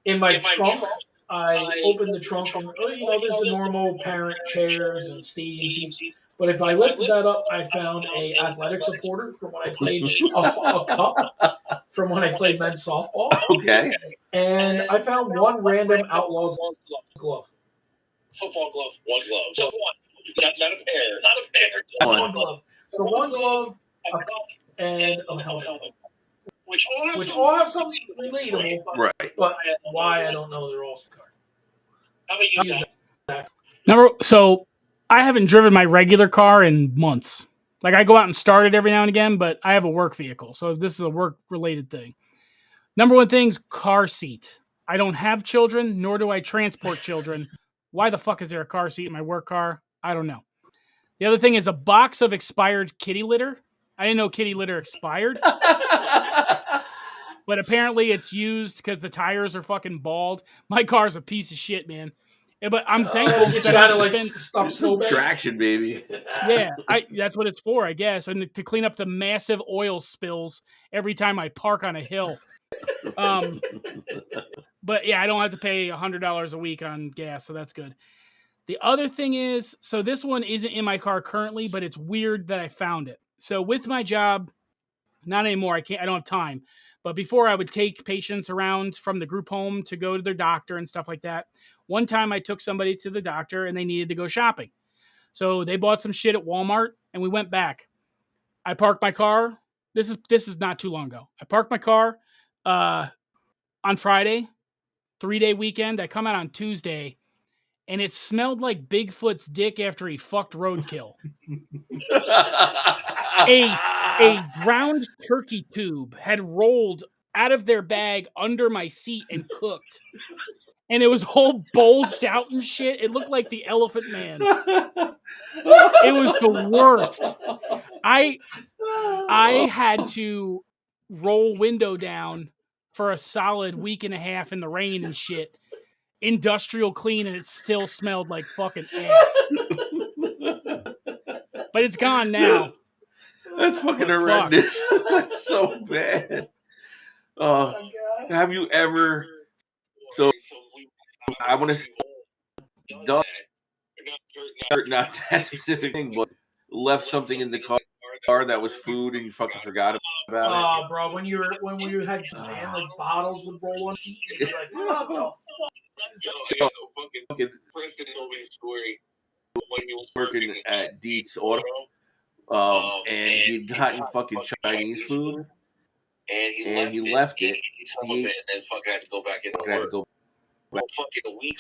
In my trunk, I opened the trunk and there's the normal parent chairs and stadium seats. But if I lifted that up, I found a athletic supporter from when I played a cup from when I played men's softball. Okay. And I found one random Outlaws glove. Football glove, 1 glove. Just 1. Not a pair. Not a pair. One glove. So 1 glove, a cup, and a helmet. Which all have something relatable. Right. But why, I don't know. They're all scarred. How about you, Zach? So I haven't driven my regular car in months. Like I go out and start it every now and again, but I have a work vehicle. So this is a work related thing. Number 1 thing's car seat. I don't have children, nor do I transport children. Why the fuck is there a car seat in my work car? I don't know. The other thing is a box of expired kitty litter. I didn't know kitty litter expired. But apparently it's used because the tires are fucking bald. My car's a piece of shit, man. Yeah, but I'm thankful that I don't stop snow Traction, baby. Yeah, that's what it's for, I guess, and to clean up the massive oil spills every time I park on a hill. But yeah, I don't have to pay $100 a week on gas, so that's good. The other thing is, so this one isn't in my car currently, but it's weird that I found it. So with my job, not anymore. I don't have time. But before I would take patients around from the group home to go to their doctor and stuff like that. One time I took somebody to the doctor and they needed to go shopping. So they bought some shit at Walmart and we went back. I parked my car. This is not too long ago. I parked my car on Friday, 3-day weekend. I come out on Tuesday and it smelled like Bigfoot's dick after he fucked roadkill. A ground turkey tube had rolled out of their bag under my seat and cooked. And it was all bulged out and shit. It looked like the Elephant Man. It was the worst. I had to roll window down for a solid week and a half in the rain and shit. Industrial clean, and it still smelled like fucking ass. But it's gone now. That's fucking horrendous. That's so bad. Have you ever? So I want to say, not that specific thing, but left something in the car that was food and you fucking forgot about it. Oh, bro, when you had man, like bottles would roll on the seat, and you'd be like, what the fuck? Fucking Preston told me a story when he was working at Dietz Auto, and he'd gotten fucking Chinese food, and he left it. And then fucking had to go back in.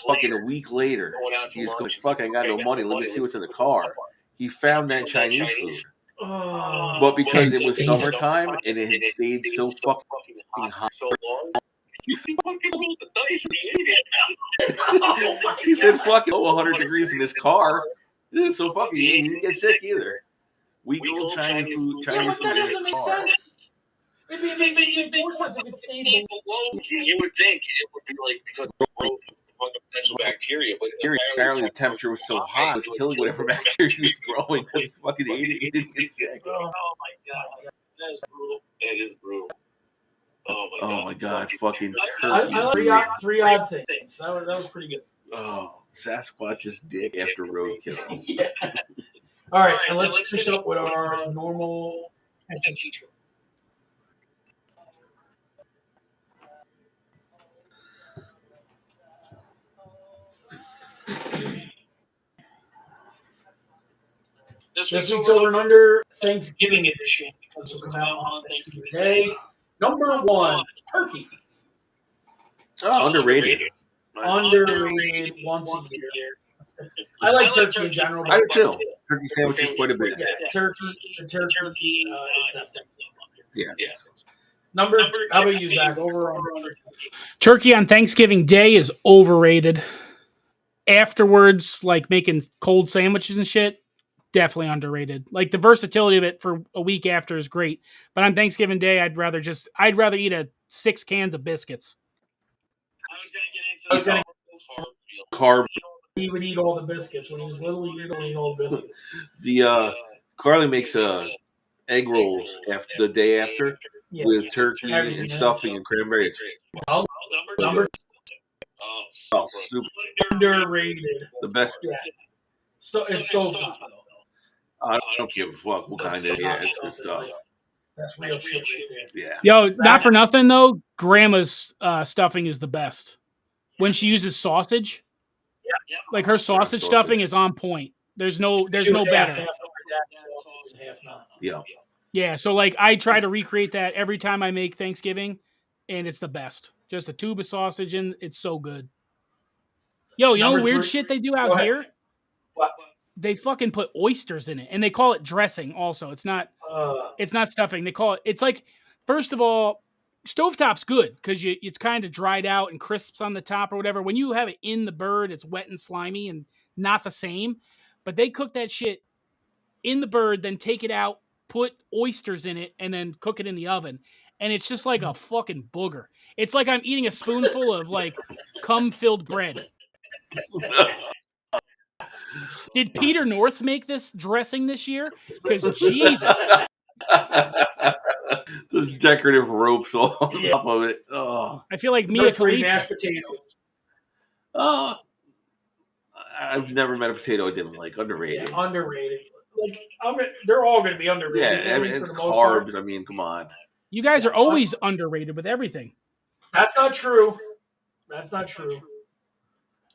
Fucking a week later, he's going, fuck, I ain't got no money. Let me see what's in the car. He found that Chinese food. But because it was summertime and it had stayed so fucking hot, he said, fuck it, 100 degrees in this car. So fucking, he didn't get sick either. Week-old Chinese food That in doesn't his make car. sense. It'd make more sense if it stayed below. You would think it would be like because of growth of potential bacteria, but Apparently the temperature was so hot, it was killing whatever bacteria was growing because he fucking ate it and didn't get sick. Oh my god, that is brutal. It is brutal. Oh my god, fucking I turkey. like three odd things. That was pretty good. Oh, Sasquatch's dick after roadkill. Yeah. All right, and let's finish up with our normal attention feature. This week's over and under Thanksgiving edition. This will come out on Thanksgiving Day. Number 1, turkey. Oh, underrated. Underrated once a year. I like turkey in general. I do too. Turkey sandwiches quite a bit. Yeah, turkey is definitely Yeah. Number, how about you, Zach? Over or under? Turkey on Thanksgiving Day is overrated. Afterwards, like making cold sandwiches and shit, definitely underrated. Like the versatility of it for a week after is great, but on Thanksgiving Day, I'd rather eat 6 cans of biscuits. I was going to Carb. He would eat all the biscuits when he was little. He would eat all the biscuits. The Carly makes egg rolls after the day after with turkey and stuffing and cranberry. It's Number super underrated. the best. Yeah. It's stovetop though. I don't give a fuck what kind it is. It's good stuff. That's real shit right there. Yeah. Yo, not for nothing though. Grandma's stuffing is the best. When she uses sausage, like her sausage stuffing is on point. There's no better. Yeah. Yeah, so like I try to recreate that every time I make Thanksgiving, and it's the best. Just a tube of sausage, and it's so good. Yo, you know weird shit they do out here? What? They fucking put oysters in it, and they call it dressing. Also, it's not stuffing. They call it. It's like, first of all, stovetop's good because it's kind of dried out and crisps on the top or whatever. When you have it in the bird, it's wet and slimy and not the same. But they cook that shit in the bird, then take it out, put oysters in it, and then cook it in the oven. And it's just like a fucking booger. It's like I'm eating a spoonful of like cum-filled bread. Did Peter North make this dressing this year? Because Jesus. Those decorative ropes all on top of it. Oh. I feel like Mia Khalifa. Khalifa. Mashed potato. I've never met a potato I didn't like. Underrated. Yeah, underrated. Like they're all going to be underrated. Yeah, I mean, it's carbs. I mean, come on. You guys are always underrated with everything. That's not true.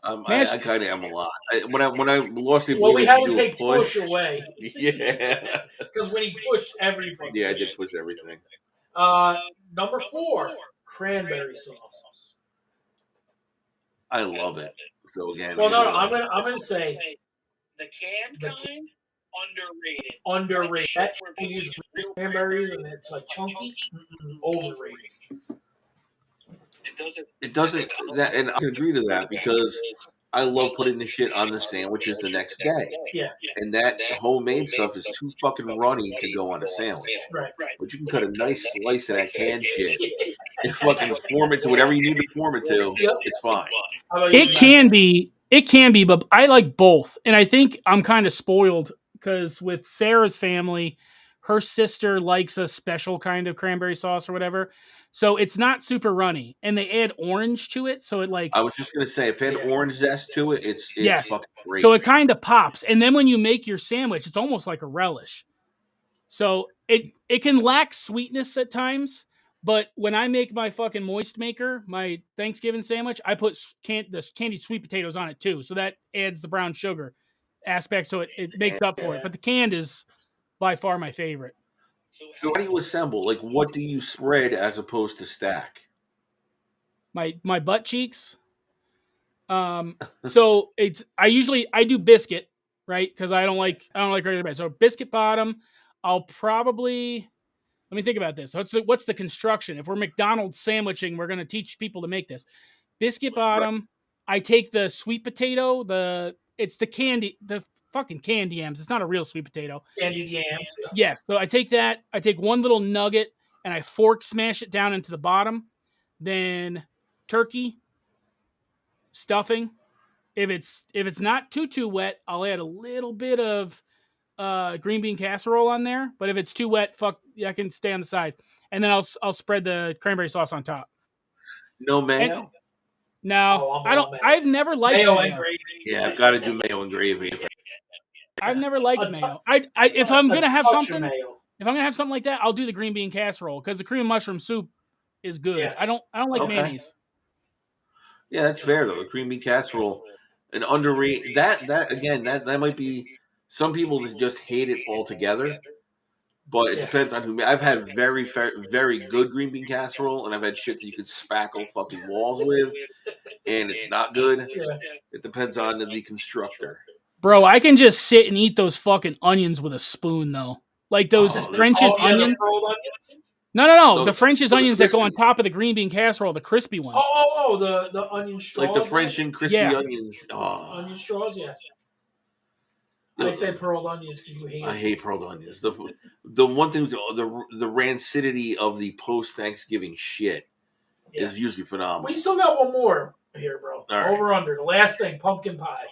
I kind of am a lot. When I lost the we ability had to to do take a push away. Yeah. Because when he pushed everything. Yeah, I did push everything. Number 4, cranberry sauce. I love it. So again, well, no, I'm gonna say the canned kind underrated. Underrated. That's where we use cranberries and it's like chunky. Overrated. It doesn't. That, and I can agree to that because I love putting the shit on the sandwiches the next day. Yeah. And that homemade stuff is too fucking runny to go on a sandwich. Right. But you can cut a nice slice of that canned shit and fucking form it to whatever you need to form it to. Yep. It's fine. It can be, but I like both. And I think I'm kind of spoiled because with Sarah's family, her sister likes a special kind of cranberry sauce or whatever. So it's not super runny. And they add orange to it. So it like... I was just going to say, if it had orange zest to it, it's fucking great. So it kind of pops. And then when you make your sandwich, it's almost like a relish. So it can lack sweetness at times. But when I make my fucking moist maker, my Thanksgiving sandwich, I put the candied sweet potatoes on it too. So that adds the brown sugar aspect. So it makes up for it. But the canned is by far my favorite. So how do you assemble? Like, what do you spread as opposed to stack? My butt cheeks. So I do biscuit, right? Because I don't like regular bread. So biscuit bottom. I'll probably... Let me think about this. What's the construction? If we're McDonald's sandwiching, we're going to teach people to make this. Biscuit bottom. Right. I take the sweet potato. It's the fucking candy yams. It's not a real sweet potato. Candied yams. Yes. So I take that. I take one little nugget and I fork smash it down into the bottom. Then turkey, stuffing. If it's not too wet, I'll add a little bit of green bean casserole on there. But if it's too wet, fuck, I can stay on the side. And then I'll spread the cranberry sauce on top. No mayo? No, I don't. mayo. I've never liked Mayo mayo. and gravy. Yeah, I've got to do mayo and gravy. I've never liked A mayo. If I'm gonna have touch of something, mayo. if I'm gonna have something like that, I'll do the green bean casserole because the cream of mushroom soup is good. Yeah. I don't like Okay. mayonnaise. Yeah, that's fair though. The cream bean casserole, an underrated that might be some people that just hate it altogether. But it Yeah. depends on who. I've had very very good green bean casserole, and I've had shit that you could spackle fucking walls with, and it's not good. Yeah. It depends on the constructor. Bro, I can just sit and eat those fucking onions with a spoon though. Like those Oh, French's Oh, yeah, the onions. pearl onions? No. No, The French's the onions that go on crispy- top of the green bean casserole, the crispy ones. The onion straws. like the French and crispy Yeah. onions. Oh, Onion straws, yeah. No, I say pearl onions because you hate I it. hate pearl onions. The one thing, the rancidity of the post Thanksgiving shit Yeah. is usually phenomenal. We still got one more here, bro. All right. Over under. The last thing, pumpkin pie.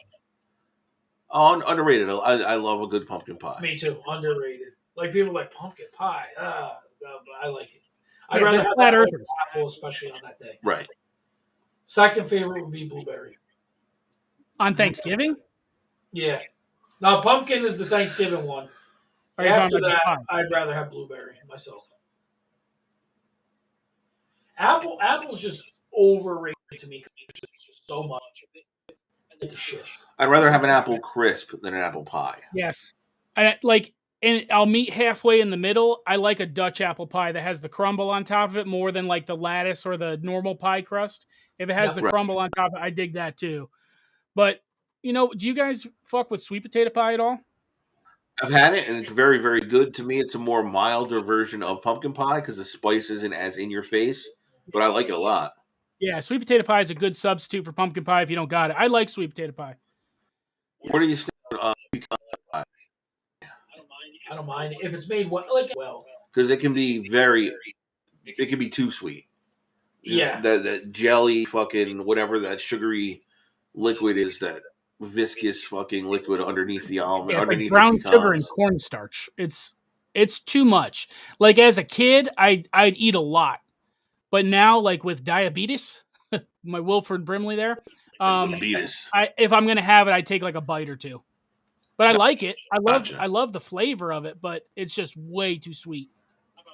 Oh, underrated. I love a good pumpkin pie. Me too. Underrated. Like people like pumpkin pie. I like it. I'd Yeah, rather they're have flat that over earthers. apple, especially on that day. Right. Second favorite would be blueberry. On Thanksgiving? Yeah. Now pumpkin is the Thanksgiving one. Or are you After talking about that, the pie? I'd rather have blueberry myself. Apple's just overrated to me so much. The shits. I'd rather have an apple crisp than an apple pie. Yes. And I'll meet halfway in the middle. I like a Dutch apple pie that has the crumble on top of it more than like the lattice or the normal pie crust. If it has Yeah. the Right. crumble on top, I dig that too. But do you guys fuck with sweet potato pie at all? I've had it, and it's very, very good. To me, it's a more milder version of pumpkin pie because the spice isn't as in your face, but I like it a lot. Yeah, sweet potato pie is a good substitute for pumpkin pie if you don't got it. I like sweet potato pie. Where do you stand on pecan pie? I don't mind if it's made well. Because it can be too sweet. Yeah. That jelly fucking whatever that sugary liquid is, that viscous fucking liquid underneath the almond, Yeah, it's like underneath brown the sugar and pecans. cornstarch. It's too much. Like as a kid, I'd eat a lot, but now like with diabetes, my Wilford Brimley there. Diabetes. If I'm gonna have it, I take like a bite or two. But I like it. Gotcha. I love the flavor of it, but it's just way too sweet.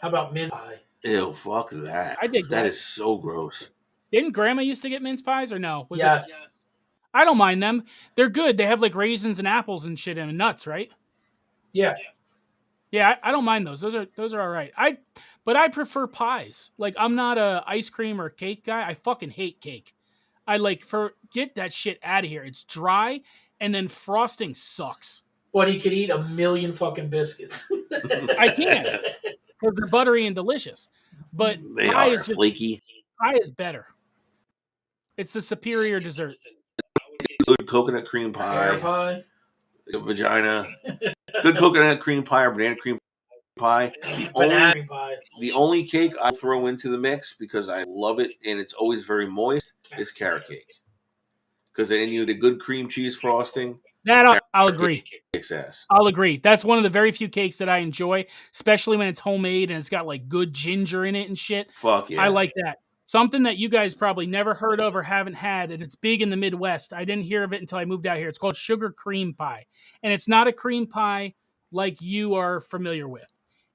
How about mint pie? Ew, fuck that. I dig that. That is so gross. Didn't Grandma used to get mince pies or no? Yes. I don't mind them. They're good. They have like raisins and apples and shit and nuts, right? Yeah. Yeah, I don't mind those. Those are all right. But I prefer pies. Like I'm not a ice cream or cake guy. I fucking hate cake. Get that shit out of here. It's dry and then frosting sucks. But he could eat a million fucking biscuits. I can because they're buttery and delicious. But They pie are is just flaky. pie is better. It's the superior dessert. Good coconut cream Pear pie. pie. Vagina. Good coconut cream pie or banana cream pie. Banana cream pie. The only cake I throw into the mix because I love it and it's always very moist is carrot cake. Because then you get a good cream cheese frosting. That I'll agree. Kicks ass. I'll agree. That's one of the very few cakes that I enjoy, especially when it's homemade and it's got like good ginger in it and shit. Fuck yeah. I like that. Something that you guys probably never heard of or haven't had, and it's big in the Midwest. I didn't hear of it until I moved out here. It's called sugar cream pie. And it's not a cream pie like you are familiar with.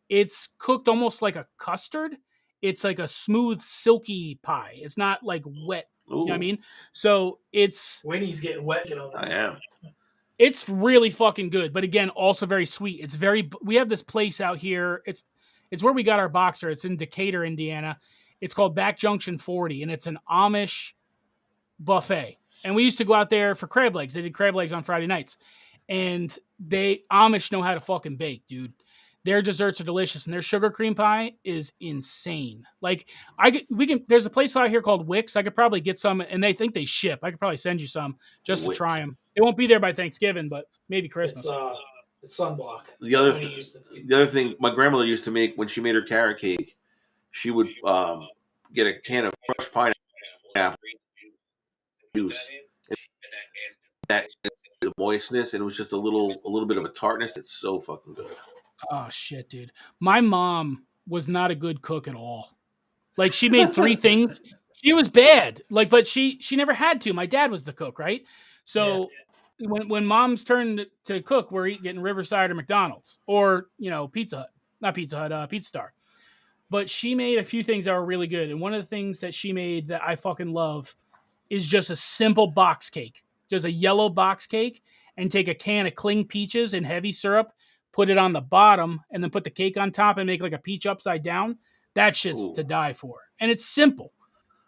It's cooked almost like a custard. It's like a smooth, silky pie. It's not like wet. You know what I mean? So Winnie's getting wet. I am. It's really fucking good, but again, also very sweet. We have this place out here. It's where we got our boxer. It's in Decatur, Indiana. It's called Back Junction 40, and it's an Amish buffet. And we used to go out there for crab legs. They did crab legs on Friday nights. And Amish know how to fucking bake, dude. Their desserts are delicious, and their sugar cream pie is insane. Like there's a place out here called Wix. I could probably get some, and they think they ship. I could probably send you some just to try them. It won't be there by Thanksgiving, but maybe Christmas. It's sunblock. The other thing my grandmother used to make when she made her carrot cake, she would get a can of fresh pineapple juice, and that the moistness, and it was just a little bit of a tartness. It's so fucking good. Oh shit, dude. My mom was not a good cook at all. Like she made 3 things. She was bad. Like, but she never had to. My dad was the cook, right? So when mom's turn to cook, we're getting Riverside or McDonald's or Pizza Hut, not Pizza Hut, Pizza Star. But she made a few things that were really good, and one of the things that she made that I fucking love is just a simple box cake, just a yellow box cake, and take a can of cling peaches and heavy syrup, put it on the bottom, and then put the cake on top and make like a peach upside down. That shit's to die for, and it's simple.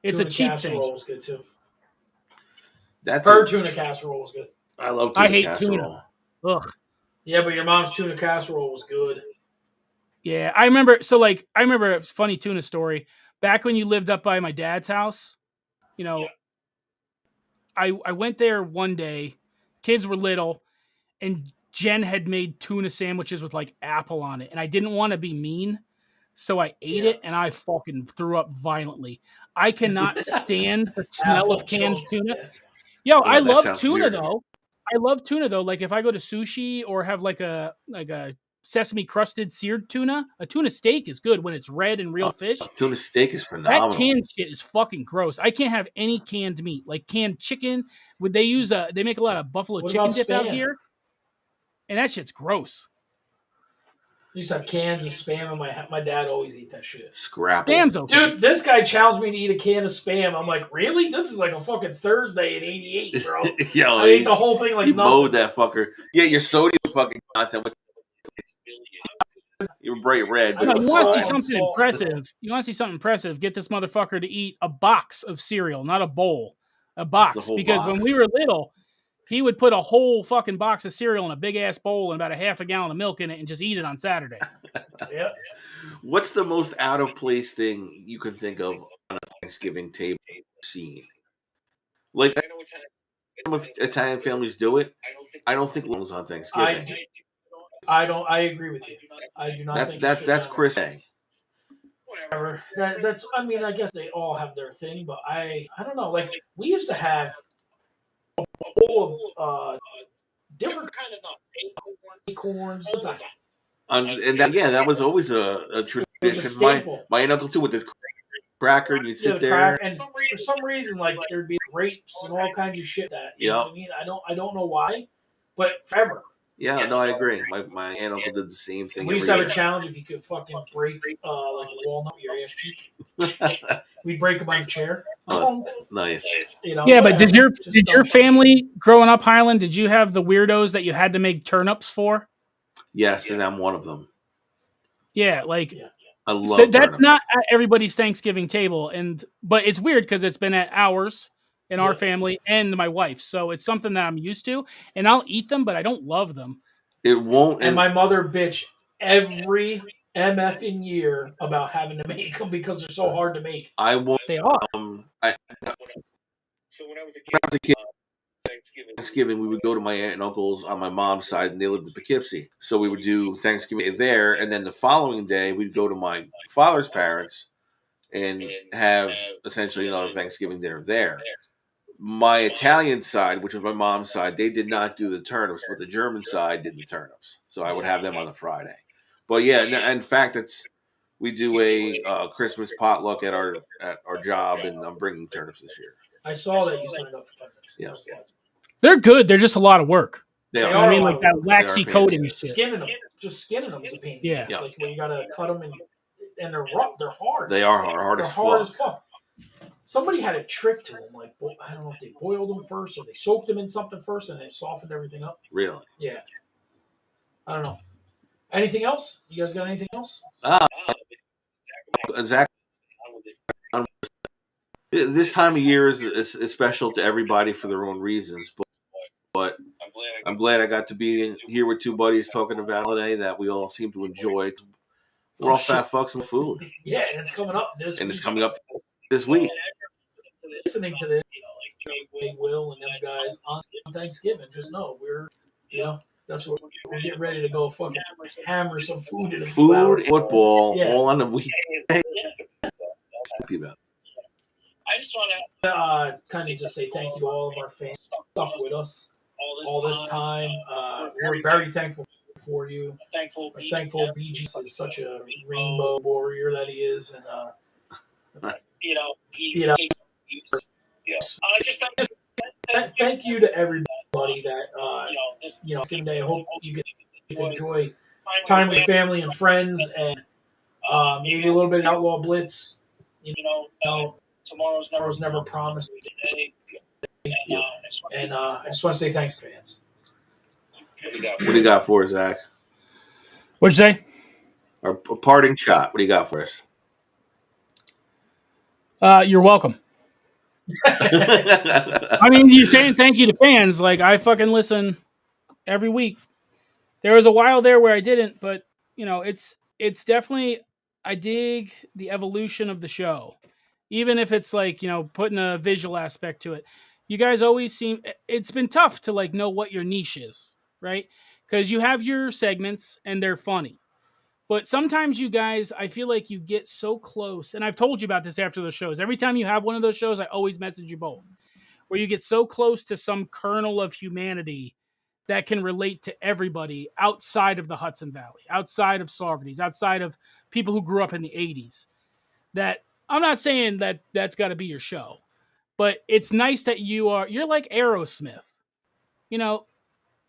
It's tuna a cheap casserole thing. was good too. That's Her tuna casserole was good. I love tuna I hate casserole. tuna. Ugh. Yeah, but your mom's tuna casserole was good. Yeah, I remember. So like, I remember a funny tuna story. Back when you lived up by my dad's house, I went there one day. Kids were little, and Jen had made tuna sandwiches with like apple on it, and I didn't want to be mean, so I ate it, and I fucking threw up violently. I cannot stand the smell of canned tuna. Yo, I love tuna though. I love tuna though. Like if I go to sushi or have like a sesame crusted seared tuna, a tuna steak is good when it's red and real fish. Tuna steak is phenomenal. That canned shit is fucking gross. I can't have any canned meat, like canned chicken. Would they use they make a lot of buffalo chicken dip out here, and that shit's gross. I used to have cans of Spam, and my dad always ate that shit. Scrapple. Spam's okay. Dude, this guy challenged me to eat a can of Spam. I'm like, really? This is like a fucking Thursday in '88, bro. Yo, I ate the whole thing like you nothing. mowed that fucker. Yeah, your sodium fucking content. You were bright red. But you want to see something impressive? You want to see something impressive? Get this motherfucker to eat a box of cereal, not a bowl. A box, because box. When we were little, he would put a whole fucking box of cereal in a big ass bowl and about a half a gallon of milk in it and just eat it on Saturday. Yeah. What's the most out of place thing you can think of on a Thanksgiving table scene? Like, I know some Italian families do it. I don't think it was on Thanksgiving. I agree with you. I do not. That's Chris A. Whatever. That's. I mean, I guess they all have their thing, but I don't know. Like we used to have a bowl of different kind of nuts, acorns. That was always a tradition. My aunt and uncle too with this cracker, and you'd sit there. And for some reason, like there'd be grapes and all kinds of shit that. You know what I mean? I don't know why, but forever. Yeah, no, I agree. My aunt and uncle did the same thing. We used to have a challenge if you could fucking break like a walnut with your ass cheek. We'd break them on the chair. Nice. Yeah, but did your family growing up Highland? Did you have the weirdos that you had to make turnips for? Yes, and I'm one of them. Yeah, like I love turnips. That's not at everybody's Thanksgiving table, but it's weird because it's been at ours. In our family and my wife. So it's something that I'm used to, and I'll eat them, but I don't love them. It won't. And my mother bitch every MFing year about having to make them because they're so hard to make. I won't. They are. So when I was a kid, Thanksgiving, we would go to my aunt and uncle's on my mom's side, and they lived in Poughkeepsie. So we would do Thanksgiving there, and then the following day, we'd go to my father's parents and have essentially another Thanksgiving dinner there. My Italian side, which was my mom's side, they did not do the turnips, but the German side did the turnips. So I would have them on the Friday. But yeah, in fact, we do a Christmas potluck at our job, and I'm bringing turnips this year. I saw that you signed up for turnips. Yeah. They're good. They're just a lot of work. They are. I mean, like that waxy coating and shit. Skinning them, just skinning them is a pain. Yeah. It's like when you gotta cut them and they're rough. They're hard. They are hard as fuck. Somebody had a trick to them. Like, I don't know if they boiled them first or they soaked them in something first and they softened everything up. Really? Yeah. I don't know. Anything else? You guys got anything else? Exactly. This time of year is special to everybody for their own reasons, but I'm glad I got to be here with two buddies talking about a holiday that we all seem to enjoy. We're all fat fucks and food. Yeah, and it's coming up this week. And it's coming up this week. Listening to this, they will and them guys on Thanksgiving. Just know that's what we're getting ready to go fucking hammer some food in a few hours. Football, all on the weekend. about. I just want to kind of just say thank you to all of our fans stuck with us all this time. We're very thankful for you. thankful BGS is such a rainbow warrior that he is, and he you know, takes abuse. Just thank you to everybody that Thanksgiving Day. I hope you get to enjoy time with family and friends, and maybe a little bit of Outlaw Blitz. Tomorrow's Never promised. today. And I just want to say thanks, fans. What do you got for us, Zach? What'd you say? A parting shot. What do you got for us? You're welcome. I mean, you're saying thank you to fans. Like, I fucking listen every week. There was a while there where I didn't, but it's definitely, I dig the evolution of the show, even if it's like putting a visual aspect to it. You guys always seem, it's been tough to like know what your niche is, right? Because you have your segments and they're funny, but sometimes you guys, I feel like you get so close, and I've told you about this after those shows. Every time you have one of those shows, I always message you both, where you get so close to some kernel of humanity that can relate to everybody outside of the Hudson Valley, outside of Saugerties, outside of people who grew up in the 80s. That I'm not saying that that's got to be your show, but it's nice that you're like Aerosmith.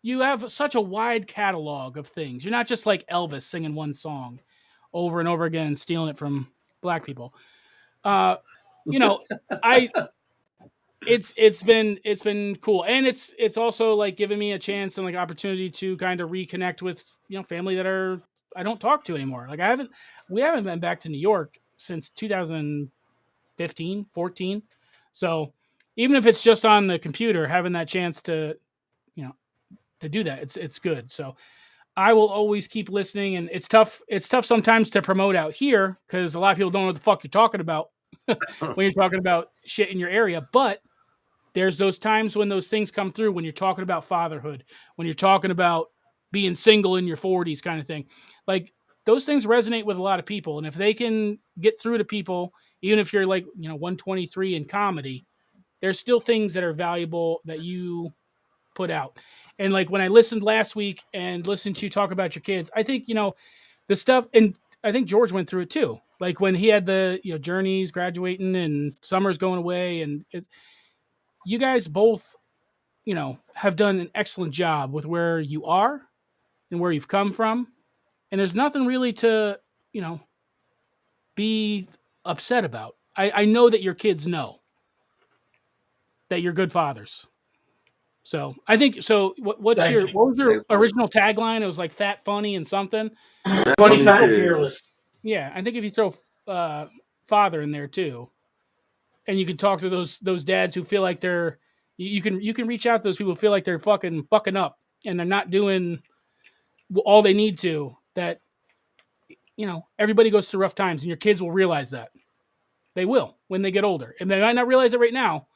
You have such a wide catalog of things. You're not just like Elvis singing one song over and over again and stealing it from black people. I it's been cool, and it's also like giving me a chance and like opportunity to kind of reconnect with family that I don't talk to anymore. Like we haven't been back to New York since 2015, 14. So even if it's just on the computer, having that chance to to do that, it's good. So I will always keep listening, and it's tough sometimes to promote out here because a lot of people don't know what the fuck you're talking about when you're talking about shit in your area, but there's those times when those things come through, when you're talking about fatherhood, when you're talking about being single in your 40s kind of thing. Like, those things resonate with a lot of people. And if they can get through to people, even if you're like, 123 in comedy, there's still things that are valuable that you put out. And like when I listened last week and listened to you talk about your kids, I think, the stuff, and I think George went through it too. Like when he had the, journeys, graduating and summers going away, and you guys both, have done an excellent job with where you are and where you've come from. And there's nothing really to, be upset about. I know that your kids know that you're good fathers. So I think so. What was your original tagline? It was like fat, funny, and something. Funny, fat, and fearless. Yeah, I think if you throw father in there too, and you can talk to those dads who feel like you can reach out to those people who feel like they're fucking bucking up and they're not doing all they need to. That everybody goes through rough times, and your kids will realize that. They will when they get older, and they might not realize it right now,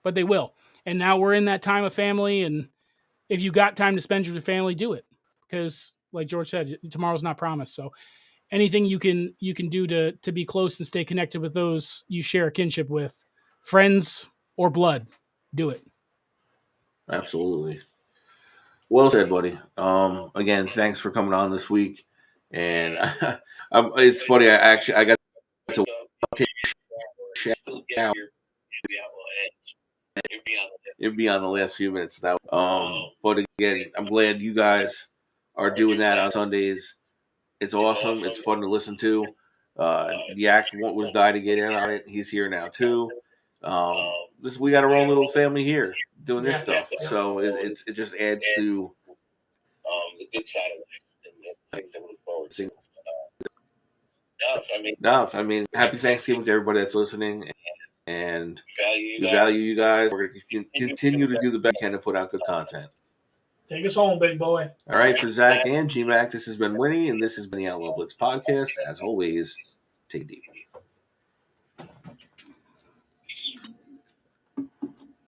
but they will. And now we're in that time of family, and if you got time to spend with your family, do it, because like George said, tomorrow's not promised. So anything you can do to be close and stay connected with those you share a kinship with, friends or blood, do it. Absolutely. Well said, buddy. Again, thanks for coming on this week. And it's funny. I got to shout. It'd be on the last few minutes now. But again, I'm glad you guys are doing that on Sundays. It's awesome. It's fun to listen to. Yak was dying to get in on it. He's here now too. We got our own little family here doing this stuff. So it just adds to the good side of life and things that we look forward to. I mean, happy Thanksgiving to everybody that's listening, and we value you guys. We're going to continue to do the best we can to put out good content. Take us home, big boy. All right, for Zach and G-Mac, this has been Winnie, and this has been the Outlaw Blitz podcast. As always, take it deep.